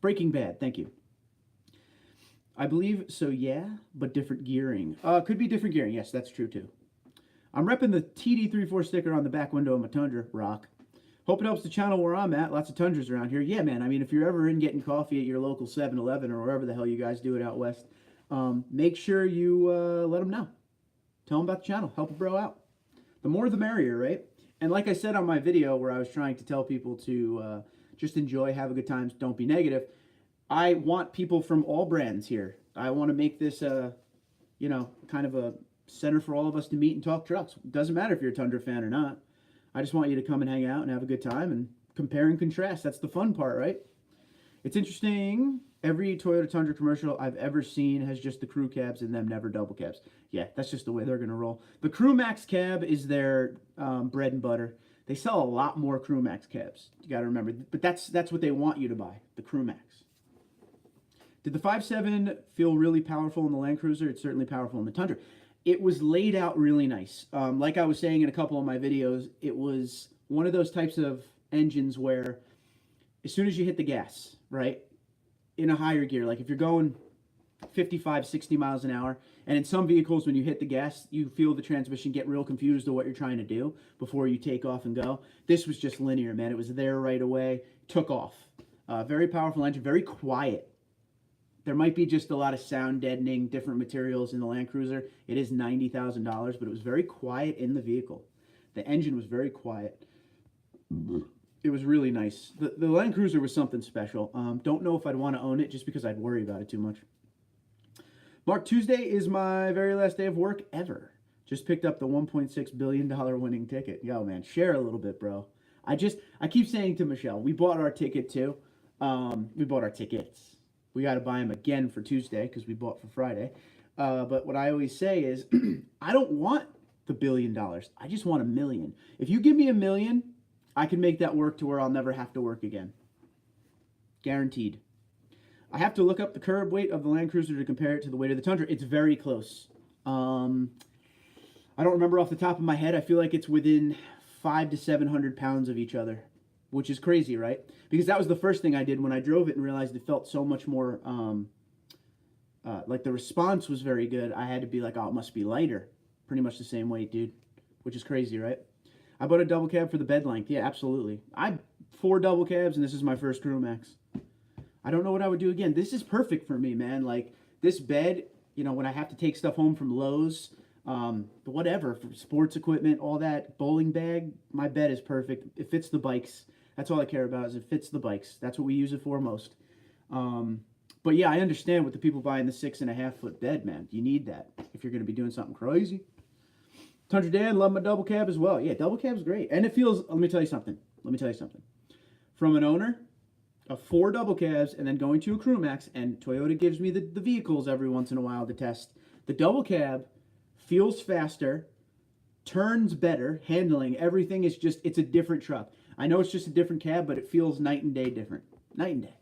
Breaking Bad, thank you. I believe so, yeah, but different gearing. Could be different gearing. Yes, that's true, too. I'm repping the TD34 sticker on the back window of my Tundra. Rock. Hope it helps the channel where I'm at. Lots of Tundras around here. Yeah, man. I mean, if you're ever in getting coffee at your local 7-Eleven or wherever the hell you guys do it out west, make sure you let them know. Tell them about the channel. Help a bro out. The more the merrier, right? And like I said on my video where I was trying to tell people to just enjoy, have a good time, don't be negative, I want people from all brands here. I want to make this, kind of a center for all of us to meet and talk trucks. It doesn't matter if you're a Tundra fan or not. I just want you to come and hang out and have a good time and compare and contrast. That's the fun part, right? It's interesting. Every Toyota Tundra commercial I've ever seen has just the crew cabs in them, never double cabs. Yeah, that's just the way they're going to roll. The Crew Max cab is their bread and butter. They sell a lot more Crew Max cabs. You got to remember. But that's what they want you to buy, the Crew Max. Did the 5.7 feel really powerful in the Land Cruiser? It's certainly powerful in the Tundra. It was laid out really nice. Like I was saying in a couple of my videos, it was one of those types of engines where as soon as you hit the gas, right, in a higher gear, like if you're going 55, 60 miles an hour, and in some vehicles when you hit the gas, you feel the transmission get real confused to what you're trying to do before you take off and go. This was just linear, man. It was there right away, took off. Very powerful engine, very quiet. There might be just a lot of sound deadening, different materials in the Land Cruiser. It is $90,000, but it was very quiet in the vehicle. The engine was very quiet. It was really nice. The Land Cruiser was something special. Don't know if I'd want to own it just because I'd worry about it too much. Mark, Tuesday is my very last day of work ever. Just picked up the $1.6 billion winning ticket. Yo, man, share a little bit, bro. I keep saying to Michelle, we bought our ticket too. We bought our tickets. We got to buy them again for Tuesday because we bought for Friday. But what I always say is, I don't want the $1 billion. I just want $1 million. If you give me $1 million, I can make that work to where I'll never have to work again. Guaranteed. I have to look up the curb weight of the Land Cruiser to compare it to the weight of the Tundra. It's very close. I don't remember off the top of my head. I feel like it's within 500 to 700 pounds of each other, which is crazy, right? Because that was the first thing I did when I drove it and realized it felt so much more, like the response was very good. I had to be like, oh, it must be lighter. Pretty much the same weight, dude, which is crazy, right? I bought a double cab for the bed length. Yeah, absolutely. I have 4 double cabs, and this is my first Crew Max. I don't know what I would do again. This is perfect for me, man. Like, this bed, you know, when I have to take stuff home from Lowe's, whatever, for sports equipment, all that, bowling bag, my bed is perfect. It fits the bikes. That's all I care about is it fits the bikes. That's what we use it for most. But yeah, I understand with the people buying the 6.5-foot bed, man. You need that if you're going to be doing something crazy. Tundra Dan, love my double cab as well. Yeah, double cab's great. And it feels, let me tell you something. From an owner of 4 double cabs and then going to a Crew Max, and Toyota gives me the vehicles every once in a while to test. The double cab feels faster, turns better, handling, everything is just, it's a different truck. I know it's just a different cab, but it feels night and day different. Night and day.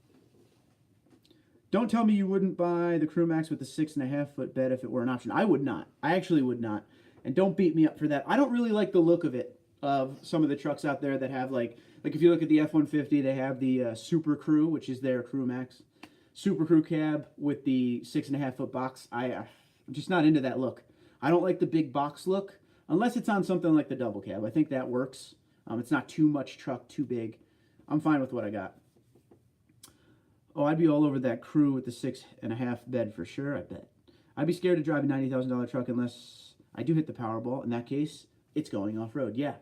Don't tell me you wouldn't buy the Crew Max with the 6.5-foot bed if it were an option. I would not. I actually would not. And don't beat me up for that. I don't really like the look of it, of some of the trucks out there that have like if you look at the F-150, they have the Super Crew, which is their Crew Max. Super Crew cab with the 6.5-foot box. I'm just not into that look. I don't like the big box look, unless it's on something like the double cab. I think that works. It's not too much truck, too big. I'm fine with what I got. Oh, I'd be all over that Crew with the 6.5 bed for sure, I bet. I'd be scared to drive a $90,000 truck unless I do hit the Powerball. In that case, it's going off-road. Yeah.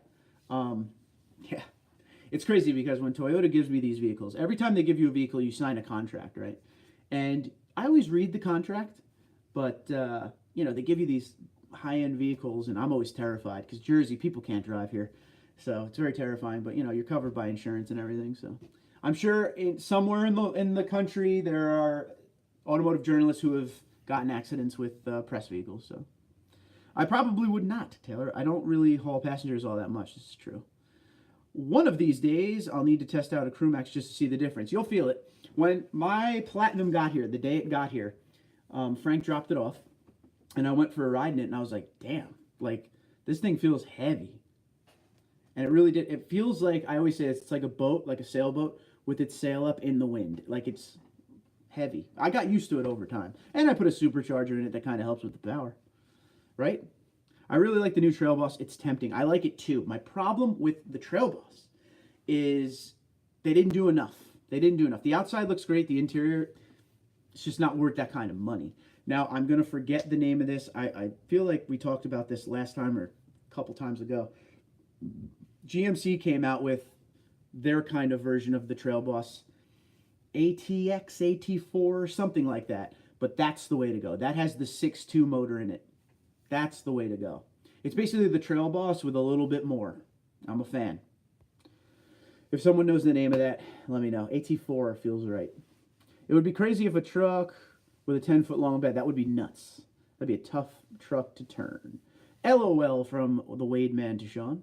Yeah. It's crazy because when Toyota gives me these vehicles, every time they give you a vehicle, you sign a contract, right? And I always read the contract, but, you know, they give you these high-end vehicles, and I'm always terrified because Jersey, people can't drive here. So it's very terrifying, but, you know, you're covered by insurance and everything. So I'm sure somewhere in the country there are automotive journalists who have gotten accidents with press vehicles. So I probably would not, Taylor. I don't really haul passengers all that much. This is true. One of these days, I'll need to test out a CrewMax just to see the difference. You'll feel it. When my Platinum got here, the day it got here, Frank dropped it off, and I went for a ride in it, and I was like, damn, like, this thing feels heavy. And it really did. It feels like, I always say it's like a boat, like a sailboat, with its sail up in the wind. Like, it's heavy. I got used to it over time. And I put a supercharger in it that kind of helps with the power. Right? I really like the new Trail Boss. It's tempting. I like it too. My problem with the Trail Boss is they didn't do enough. They didn't do enough. The outside looks great. The interior, it's just not worth that kind of money. Now, I'm going to forget the name of this. I feel like we talked about this last time or a couple times ago. GMC came out with their kind of version of the Trail Boss. ATX, AT4, something like that. But that's the way to go. That has the 6.2 motor in it. That's the way to go. It's basically the Trail Boss with a little bit more. I'm a fan. If someone knows the name of that, let me know. AT4 feels right. It would be crazy if a truck with a 10-foot long bed, that would be nuts. That'd be a tough truck to turn. LOL from the Wade man to Sean.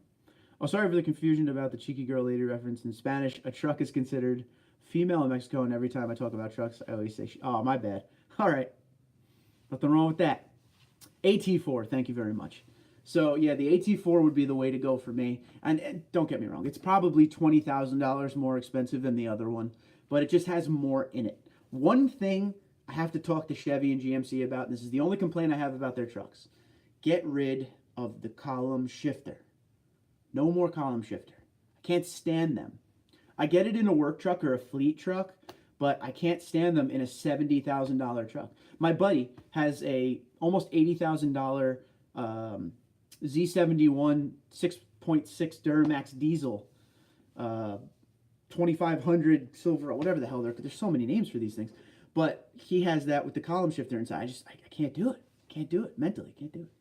Oh, sorry for the confusion about the cheeky girl lady reference. In Spanish, a truck is considered female in Mexico, and every time I talk about trucks, I always say, oh, my bad. All right. Nothing wrong with that. AT4, thank you very much. So, yeah, the AT4 would be the way to go for me. And don't get me wrong, it's probably $20,000 more expensive than the other one, but it just has more in it. One thing I have to talk to Chevy and GMC about, and this is the only complaint I have about their trucks. Get rid of the column shifter. No more column shifter. I can't stand them. I get it in a work truck or a fleet truck, but I can't stand them in a $70,000 truck. My buddy has a almost $80,000 Z71 6.6 Duramax diesel, 2500 silver, whatever the hell there's so many names for these things. But he has that with the column shifter inside. I can't do it. Can't do it mentally. Can't do it.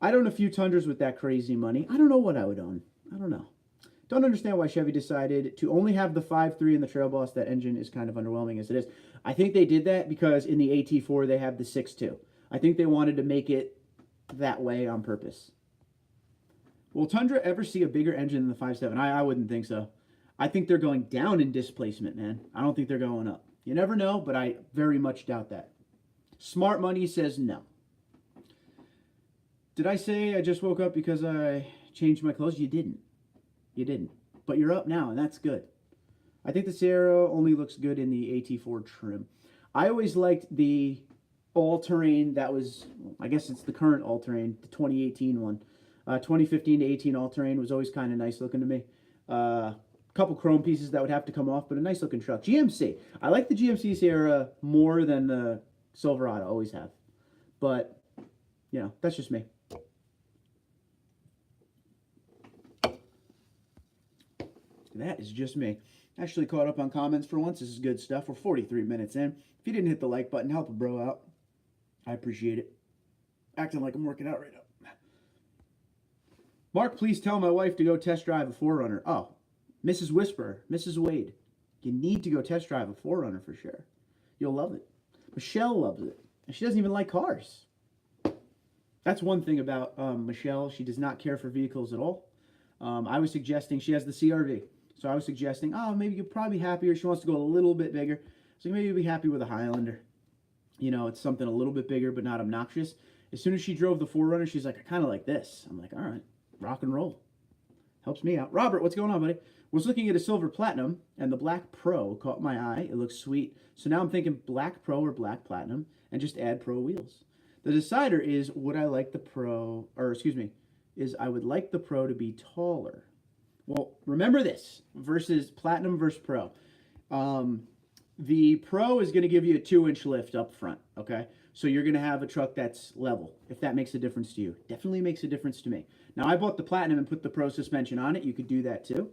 I own a few Tundras with that crazy money. I don't know what I would own. I don't know. Don't understand why Chevy decided to only have the 5.3 in the Trail Boss. That engine is kind of underwhelming as it is. I think they did that because in the AT4 they have the 6.2. I think they wanted to make it that way on purpose. Will Tundra ever see a bigger engine than the 5.7? I wouldn't think so. I think they're going down in displacement, man. I don't think they're going up. You never know, but I very much doubt that. Smart Money says no. Did I say I just woke up because I changed my clothes? You didn't. You didn't. But you're up now, and that's good. I think the Sierra only looks good in the AT4 trim. I always liked the all-terrain that was, I guess it's the current all-terrain, the 2018 one. 2015 to 18 all-terrain was always kind of nice looking to me. Couple chrome pieces that would have to come off, but a nice looking truck. GMC. I like the GMC Sierra more than the Silverado. Always have. But, you know, that's just me. That is just me. Actually caught up on comments for once. This is good stuff. We're 43 minutes in. If you didn't hit the like button, help a bro out. I appreciate it. Acting like I'm working out right now. Mark, please tell my wife to go test drive a 4Runner. Oh, Mrs. Whisperer, Mrs. Wade, you need to go test drive a 4Runner for sure. You'll love it. Michelle loves it. And she doesn't even like cars. That's one thing about Michelle. She does not care for vehicles at all. I was suggesting, she has the CRV. So I was suggesting, oh, maybe you'll probably be happier. She wants to go a little bit bigger. So maybe you'll be happy with a Highlander. You know, it's something a little bit bigger but not obnoxious. As soon as she drove the 4Runner, she's like, I kind of like this. I'm like, all right, rock and roll. Helps me out. Robert, what's going on, buddy? Was looking at a silver platinum, and the black pro caught my eye. It looks sweet. So now I'm thinking black pro or black platinum, and just add pro wheels. The decider is, would I like the pro, or excuse me, is I would like the pro to be taller. Well, remember this, versus platinum versus pro. The pro is going to give you a 2-inch lift up front, okay? So you're going to have a truck that's level, if that makes a difference to you. Definitely makes a difference to me. Now, I bought the Platinum and put the Pro suspension on it. You could do that too.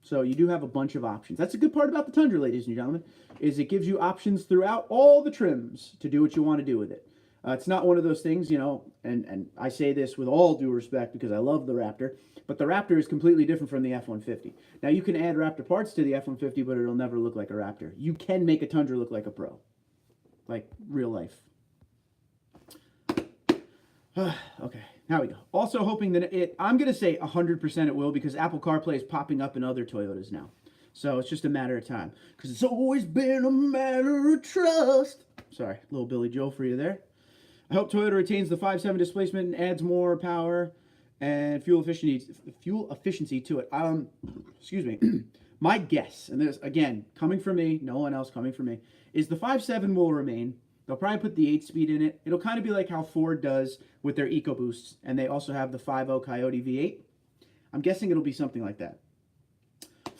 So you do have a bunch of options. That's a good part about the Tundra, ladies and gentlemen, is it gives you options throughout all the trims to do what you want to do with it. It's not one of those things, you know, and I say this with all due respect because I love the Raptor, but the Raptor is completely different from the F-150. Now, you can add Raptor parts to the F-150, but it'll never look like a Raptor. You can make a Tundra look like a Pro, like real life. Okay, now we go. Also hoping that I'm going to say 100% it will because Apple CarPlay is popping up in other Toyotas now. So it's just a matter of time because it's always been a matter of trust. Sorry, little Billy Joel for you there. I hope Toyota retains the 5.7 displacement and adds more power and fuel efficiency to it. Excuse me. My guess, and this, again, coming from me, no one else coming from me, is the 5.7 will remain. They'll probably put the 8-speed in it. It'll kind of be like how Ford does with their EcoBoosts, and they also have the 5.0 Coyote V8. I'm guessing it'll be something like that.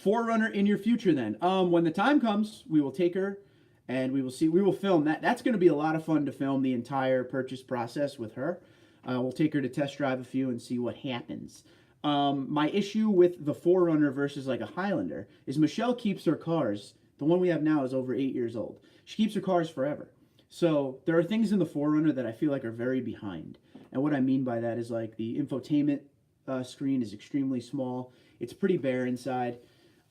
4Runner in your future then. When the time comes, we will take her and we will film that. That's going to be a lot of fun to film the entire purchase process with her. We'll take her to test drive a few and see what happens. My issue with the 4Runner versus like a Highlander is Michelle keeps her cars. The one we have now is over 8 years old. She keeps her cars forever. So there are things in the 4Runner that I feel like are very behind. And what I mean by that is like the infotainment screen is extremely small. It's pretty bare inside.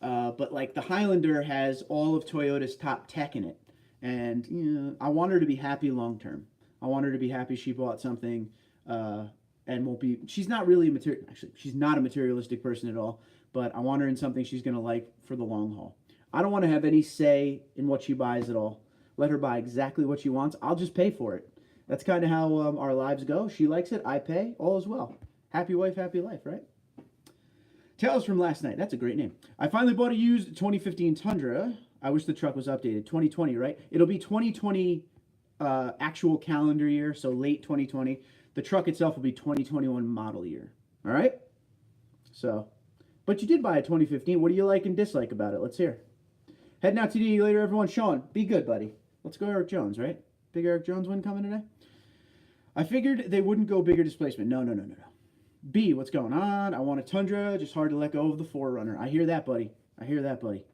But like the Highlander has all of Toyota's top tech in it. And you know, I want her to be happy long term. I want her to be happy she bought something and won't be. She's not really she's not a materialistic person at all. But I want her in something she's going to like for the long haul. I don't want to have any say in what she buys at all. Let her buy exactly what she wants. I'll just pay for it. That's kind of how our lives go. She likes it. I pay. All is well. Happy wife, happy life, right? Tales from last night. That's a great name. I finally bought a used 2015 Tundra. I wish the truck was updated. 2020, right? It'll be 2020 actual calendar year, so late 2020. The truck itself will be 2021 model year. All right? So, but you did buy a 2015. What do you like and dislike about it? Let's hear. Heading out to you later, everyone. Sean, be good, buddy. Let's go Eric Jones, right? Big Eric Jones win coming today? I figured they wouldn't go bigger displacement. No. B, what's going on? I want a Tundra. Just hard to let go of the 4Runner. I hear that, buddy. I hear that, buddy.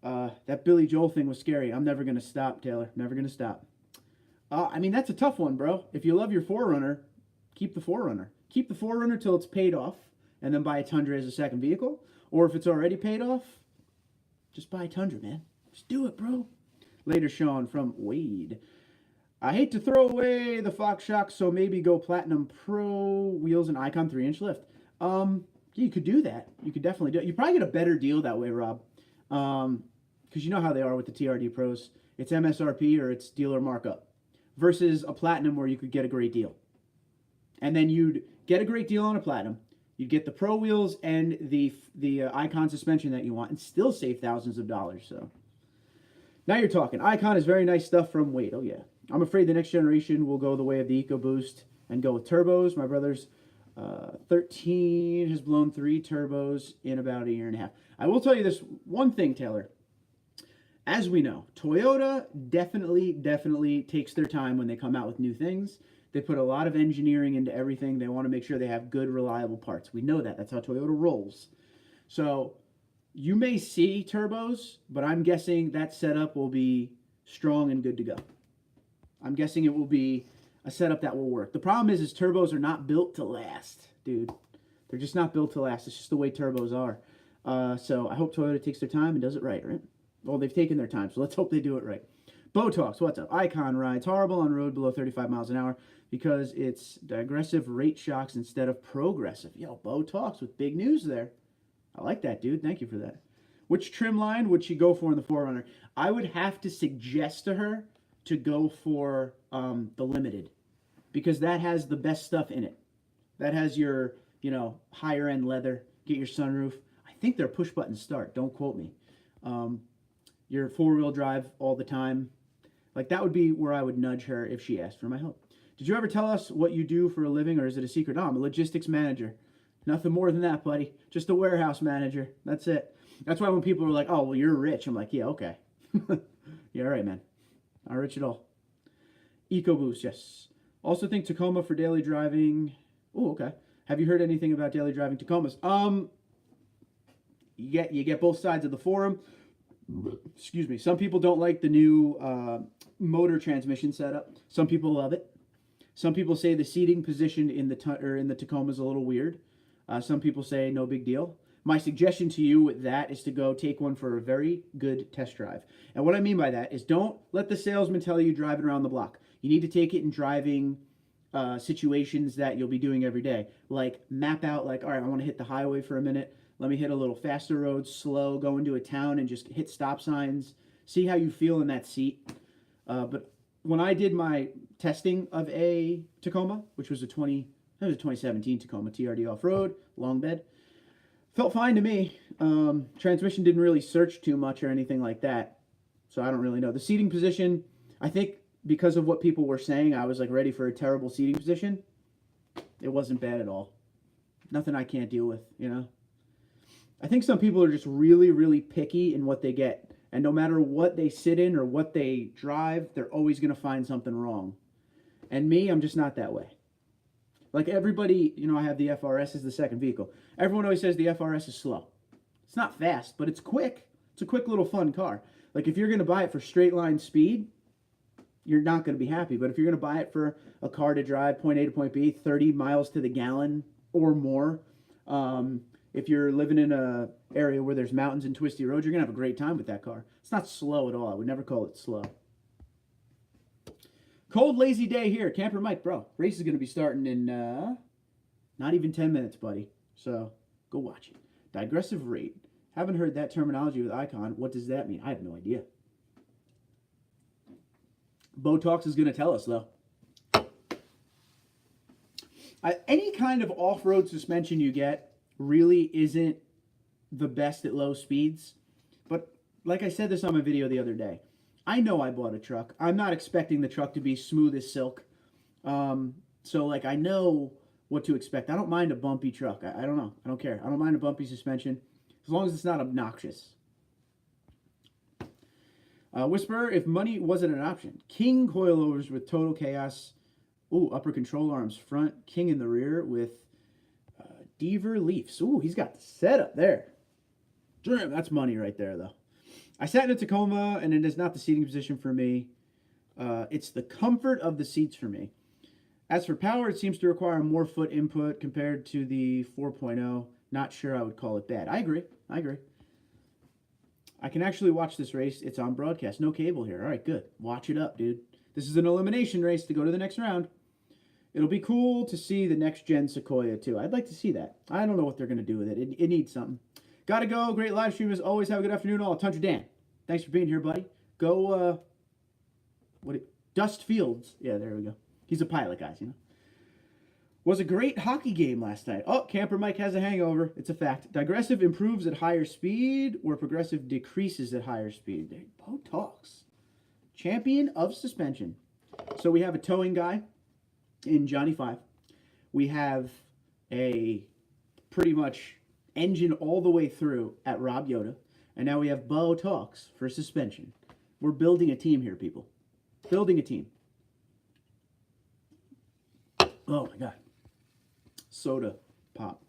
That Billy Joel thing was scary. I'm never going to stop, Taylor. Never going to stop. I mean, that's a tough one, bro. If you love your 4Runner, keep the 4Runner. Keep the 4Runner till it's paid off, and then buy a Tundra as a second vehicle. Or if it's already paid off, just buy a Tundra, man. Just do it, bro. Later, Sean from Wade. I hate to throw away the Fox Shock, so maybe go Platinum Pro wheels and Icon 3-inch lift. Yeah, you could do that. You could definitely do it. You probably get a better deal that way, Rob. Because you know how they are with the TRD Pros. It's MSRP or it's dealer markup. Versus a Platinum where you could get a great deal. And then you'd get a great deal on a Platinum. You'd get the Pro wheels and the Icon suspension that you want and still save thousands of dollars. So now you're talking. Icon is very nice stuff from Wade. Oh, yeah. I'm afraid the next generation will go the way of the EcoBoost and go with turbos. My brother's 13 has blown 3 turbos in about a year and a half. I will tell you this one thing, Taylor. As we know, Toyota definitely takes their time when they come out with new things. They put a lot of engineering into everything. They want to make sure they have good, reliable parts. We know that. That's how Toyota rolls. So you may see turbos, but I'm guessing that setup will be strong and good to go. I'm guessing it will be a setup that will work. The problem is turbos are not built to last, dude. They're just not built to last. It's just the way turbos are. So I hope Toyota takes their time and does it right? Well, they've taken their time, so let's hope they do it right. Botox, what's up? Icon rides horrible on road below 35 miles an hour because it's digressive rate shocks instead of progressive. Yo, Botox with big news there. I like that, dude. Thank you for that. Which trim line would she go for in the 4Runner? I would have to suggest to her to go for the Limited because that has the best stuff in it. That has your, higher end leather, get your sunroof. I think they're push button start. Don't quote me. Your 4-wheel drive all the time. Like that would be where I would nudge her if she asked for my help. Did you ever tell us what you do for a living or is it a secret? No, I'm a logistics manager. Nothing more than that, buddy. Just a warehouse manager. That's it. That's why when people are like, oh, well, you're rich. I'm like, yeah, okay. Yeah, all right, man. Not rich at all. EcoBoost, yes. Also think Tacoma for daily driving. Oh, okay. Have you heard anything about daily driving Tacomas? You get both sides of the forum. Excuse me. Some people don't like the new motor transmission setup. Some people love it. Some people say the seating position in the Tacoma is a little weird. Some people say no big deal. My suggestion to you with that is to go take one for a very good test drive. And what I mean by that is don't let the salesman tell you driving around the block. You need to take it in driving situations that you'll be doing every day. Like map out, like, all right, I want to hit the highway for a minute. Let me hit a little faster road, slow, go into a town and just hit stop signs. See how you feel in that seat. But when I did my testing of a Tacoma, which was a 2017 Tacoma TRD off-road, long bed, felt fine to me. Transmission didn't really search too much or anything like that, so I don't really know. The seating position, I think because of what people were saying, I was like ready for a terrible seating position. It wasn't bad at all. Nothing I can't deal with, you know? I think some people are just really, really picky in what they get. And no matter what they sit in or what they drive, they're always going to find something wrong. And me, I'm just not that way. Like everybody, you know, I have the FRS as the second vehicle. Everyone always says the FRS is slow. It's not fast, but it's quick. It's a quick little fun car. Like if you're going to buy it for straight line speed, you're not going to be happy. But if you're going to buy it for a car to drive point A to point B, 30 miles to the gallon or more, if you're living in a area where there's mountains and twisty roads, you're going to have a great time with that car. It's not slow at all. I would never call it slow. Cold, lazy day here. Camper Mike, bro. Race is going to be starting in not even 10 minutes, buddy. So go watch it. Digressive rate. Haven't heard that terminology with Icon. What does that mean? I have no idea. Botox is going to tell us, though. Any kind of off-road suspension you get really isn't the best at low speeds. But like I said this on my video the other day, I know I bought a truck. I'm not expecting the truck to be smooth as silk. So like I know what to expect. I don't mind a bumpy truck. I don't know. I don't care. I don't mind a bumpy suspension as long as it's not obnoxious. Whisper, if money wasn't an option. King coilovers with total chaos. Ooh, upper control arms front. King in the rear with Deaver Leafs. Ooh, he's got the setup there. Damn, that's money right there, though. I sat in a Tacoma, and it is not the seating position for me. It's the comfort of the seats for me. As for power, it seems to require more foot input compared to the 4.0. Not sure I would call it bad. I agree. I can actually watch this race. It's on broadcast. No cable here. All right, good. Watch it up, dude. This is an elimination race to go to the next round. It'll be cool to see the next-gen Sequoia, too. I'd like to see that. I don't know what they're going to do with it. It needs something. Gotta go. Great live stream as always. Have a good afternoon all. Tundra Dan, thanks for being here, buddy. Go, Dust Fields. Yeah, there we go. He's a pilot, guys, you know. Was a great hockey game last night. Oh, Camper Mike has a hangover. It's a fact. Digressive improves at higher speed, where progressive decreases at higher speed. Botox. Champion of suspension. So we have a towing guy in Johnny 5. We have a pretty much engine all the way through at Rob Yoda. And now we have Botox for suspension. We're building a team here, people. Building a team. Oh, my God. Soda pop.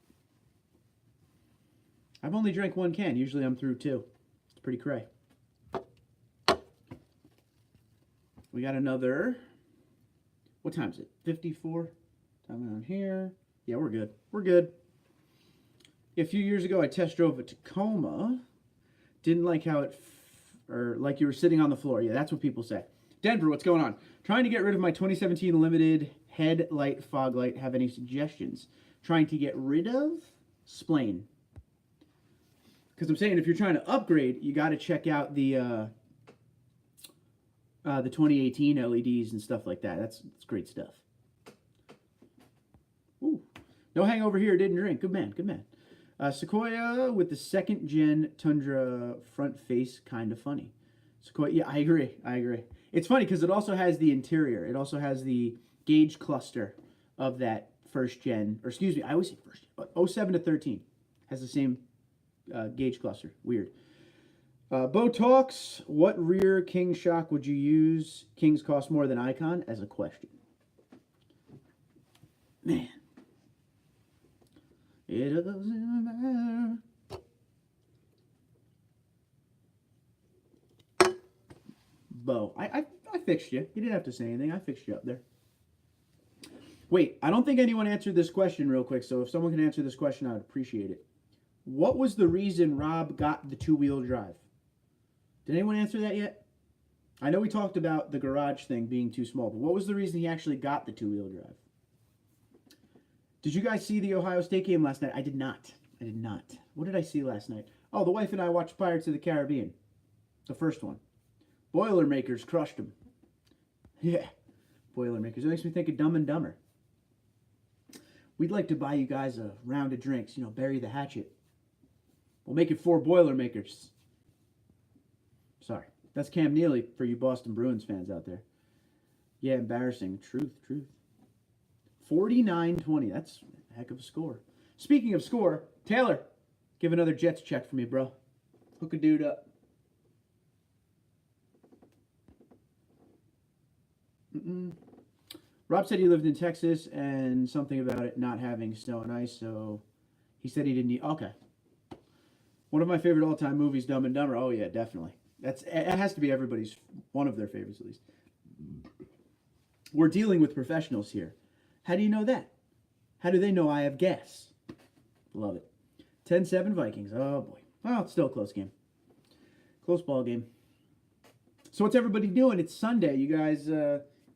I've only drank one can. Usually I'm through two. It's pretty cray. We got another. What time is it? 54. Time on here. Yeah, we're good. We're good. A few years ago, I test drove a Tacoma. Didn't like how it, or like you were sitting on the floor. Yeah, that's what people say. Denver, what's going on? Trying to get rid of my 2017 limited headlight fog light. Have any suggestions? Trying to get rid of? Splain. Because I'm saying if you're trying to upgrade, you got to check out the 2018 LEDs and stuff like that. That's great stuff. Ooh. No hangover here. Didn't drink. Good man. Good man. Sequoia with the second gen Tundra front face, kind of funny. Sequoia, yeah, I agree. It's funny because it also has the interior. It also has the gauge cluster of that first gen, or excuse me, I always say first gen, 07 to 13 has the same gauge cluster. Weird. Botox, what rear King shock would you use? Kings cost more than Icon? As a question. Man. It doesn't matter. Bo, I fixed you. You didn't have to say anything. I fixed you up there. Wait, I don't think anyone answered this question real quick, so if someone can answer this question, I would appreciate it. What was the reason Rob got the two-wheel drive? Did anyone answer that yet? I know we talked about the garage thing being too small, but what was the reason he actually got the two-wheel drive? Did you guys see the Ohio State game last night? I did not. I did not. What did I see last night? Oh, the wife and I watched Pirates of the Caribbean. The first one. Boilermakers crushed them. Yeah, Boilermakers. It makes me think of Dumb and Dumber. We'd like to buy you guys a round of drinks. You know, bury the hatchet. We'll make it 4 Boilermakers. Sorry. That's Cam Neely for you Boston Bruins fans out there. Yeah, embarrassing. Truth. 49-20. That's a heck of a score. Speaking of score, Taylor, give another Jets check for me, bro. Hook a dude up. Rob said he lived in Texas and something about it not having snow and ice, so he said he didn't need... Okay. One of my favorite all-time movies, Dumb and Dumber. Oh, yeah, definitely. It has to be everybody's, one of their favorites at least. We're dealing with professionals here. How do you know that? How do they know I have gas? Love it. 10-7 Vikings. Oh, boy. Well, it's still a close game. Close ball game. So what's everybody doing? It's Sunday. You guys...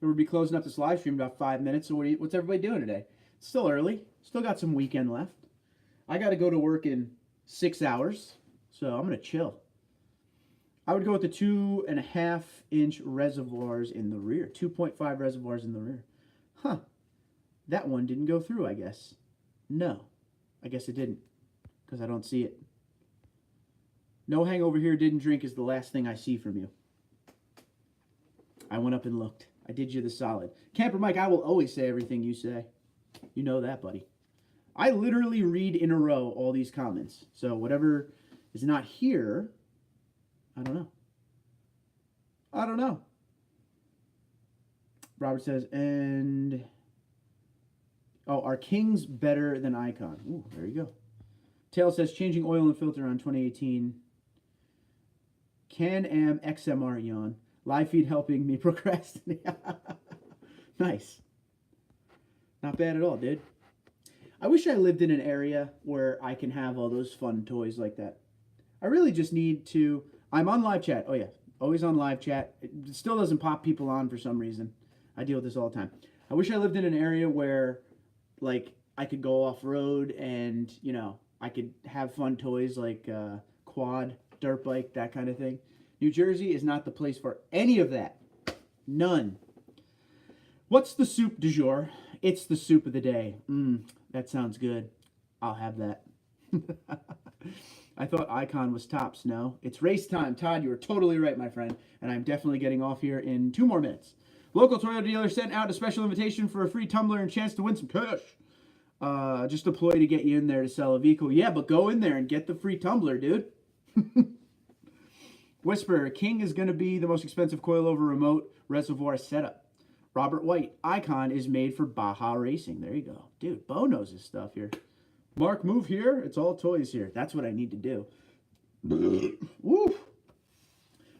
We'll be closing up this live stream in about 5 minutes. So what's everybody doing today? It's still early. Still got some weekend left. I got to go to work in 6 hours, so I'm going to chill. I would go with the 2.5-inch reservoirs in the rear. 2.5 reservoirs in the rear. Huh. That one didn't go through, I guess. No. I guess it didn't, because I don't see it. No hangover here, didn't drink is the last thing I see from you. I went up and looked. I did you the solid. Camper Mike, I will always say everything you say. You know that, buddy. I literally read in a row all these comments. So whatever is not here, I don't know. I don't know. Robert says, and... Oh, are Kings better than Icon? Ooh, there you go. Tail says, changing oil and filter on 2018. Can-Am XMR yawn. Live feed helping me procrastinate. Nice. Not bad at all, dude. I wish I lived in an area where I can have all those fun toys like that. I really just need to... I'm on live chat. Oh, yeah. Always on live chat. It still doesn't pop people on for some reason. I deal with this all the time. I wish I lived in an area where, like, I could go off-road and, you know, I could have fun toys like quad, dirt bike, that kind of thing. New Jersey is not the place for any of that. None. What's the soup du jour? It's the soup of the day. That sounds good. I'll have that. I thought Icon was tops. No, it's race time. Todd, you are totally right, my friend. And I'm definitely getting off here in 2 more minutes. Local Toyota dealer sent out a special invitation for a free tumbler and chance to win some cash. Just a ploy to get you in there to sell a vehicle. Yeah, but go in there and get the free tumbler, dude. Whisper, King is going to be the most expensive coilover remote reservoir setup. Robert White, Icon is made for Baja Racing. There you go. Dude, Bo knows his stuff here. Mark, move here. It's all toys here. That's what I need to do. Woo!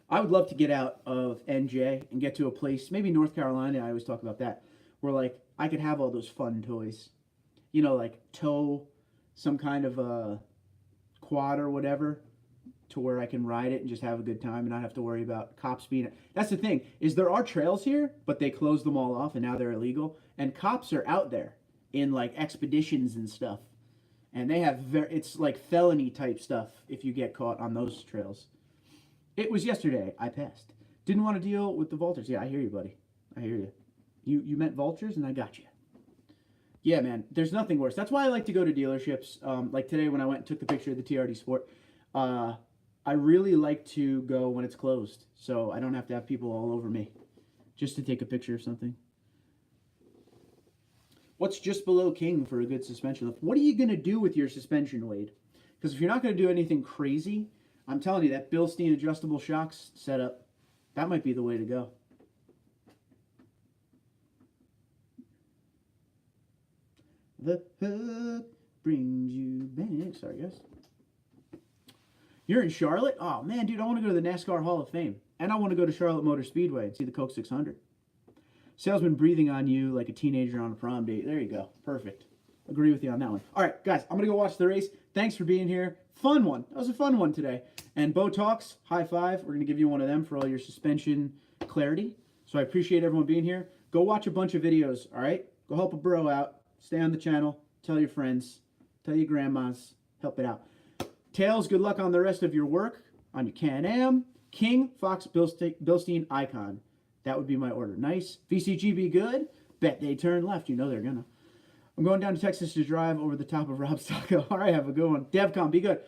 I would love to get out of NJ and get to a place, maybe North Carolina, I always talk about that, where, like, I could have all those fun toys. You know, like tow some kind of a quad or whatever, to where I can ride it and just have a good time and not have to worry about cops being... That's the thing, is there are trails here, but they closed them all off and now they're illegal. And cops are out there in, like, expeditions and stuff. And they have... It's like felony type stuff if you get caught on those trails. It was yesterday. I passed. Didn't want to deal with the vultures. Yeah, I hear you, buddy. I hear you. You meant vultures and I got you. Yeah, man. There's nothing worse. That's why I like to go to dealerships. Like today when I went and took the picture of the TRD Sport. I really like to go when it's closed, so I don't have to have people all over me just to take a picture of something. What's just below King for a good suspension lift? What are you going to do with your suspension, Wade? Because if you're not going to do anything crazy, I'm telling you, that Bilstein adjustable shocks setup, that might be the way to go. The hook brings you back. Sorry, guys. You're in Charlotte? Oh, man, dude, I want to go to the NASCAR Hall of Fame. And I want to go to Charlotte Motor Speedway and see the Coke 600. Salesman breathing on you like a teenager on a prom date. There you go. Perfect. Agree with you on that one. All right, guys, I'm going to go watch the race. Thanks for being here. Fun one. That was a fun one today. And Bo Talks, high five. We're going to give you one of them for all your suspension clarity. So I appreciate everyone being here. Go watch a bunch of videos, all right? Go help a bro out. Stay on the channel. Tell your friends. Tell your grandmas. Help it out. Tails, good luck on the rest of your work. On your Can-Am. King, Fox, Bilstein, Icon. That would be my order. Nice. VCG, be good. Bet they turn left. You know they're going to. I'm going down to Texas to drive over the top of Rob's Taco. All right, have a good one. DevCon, be good.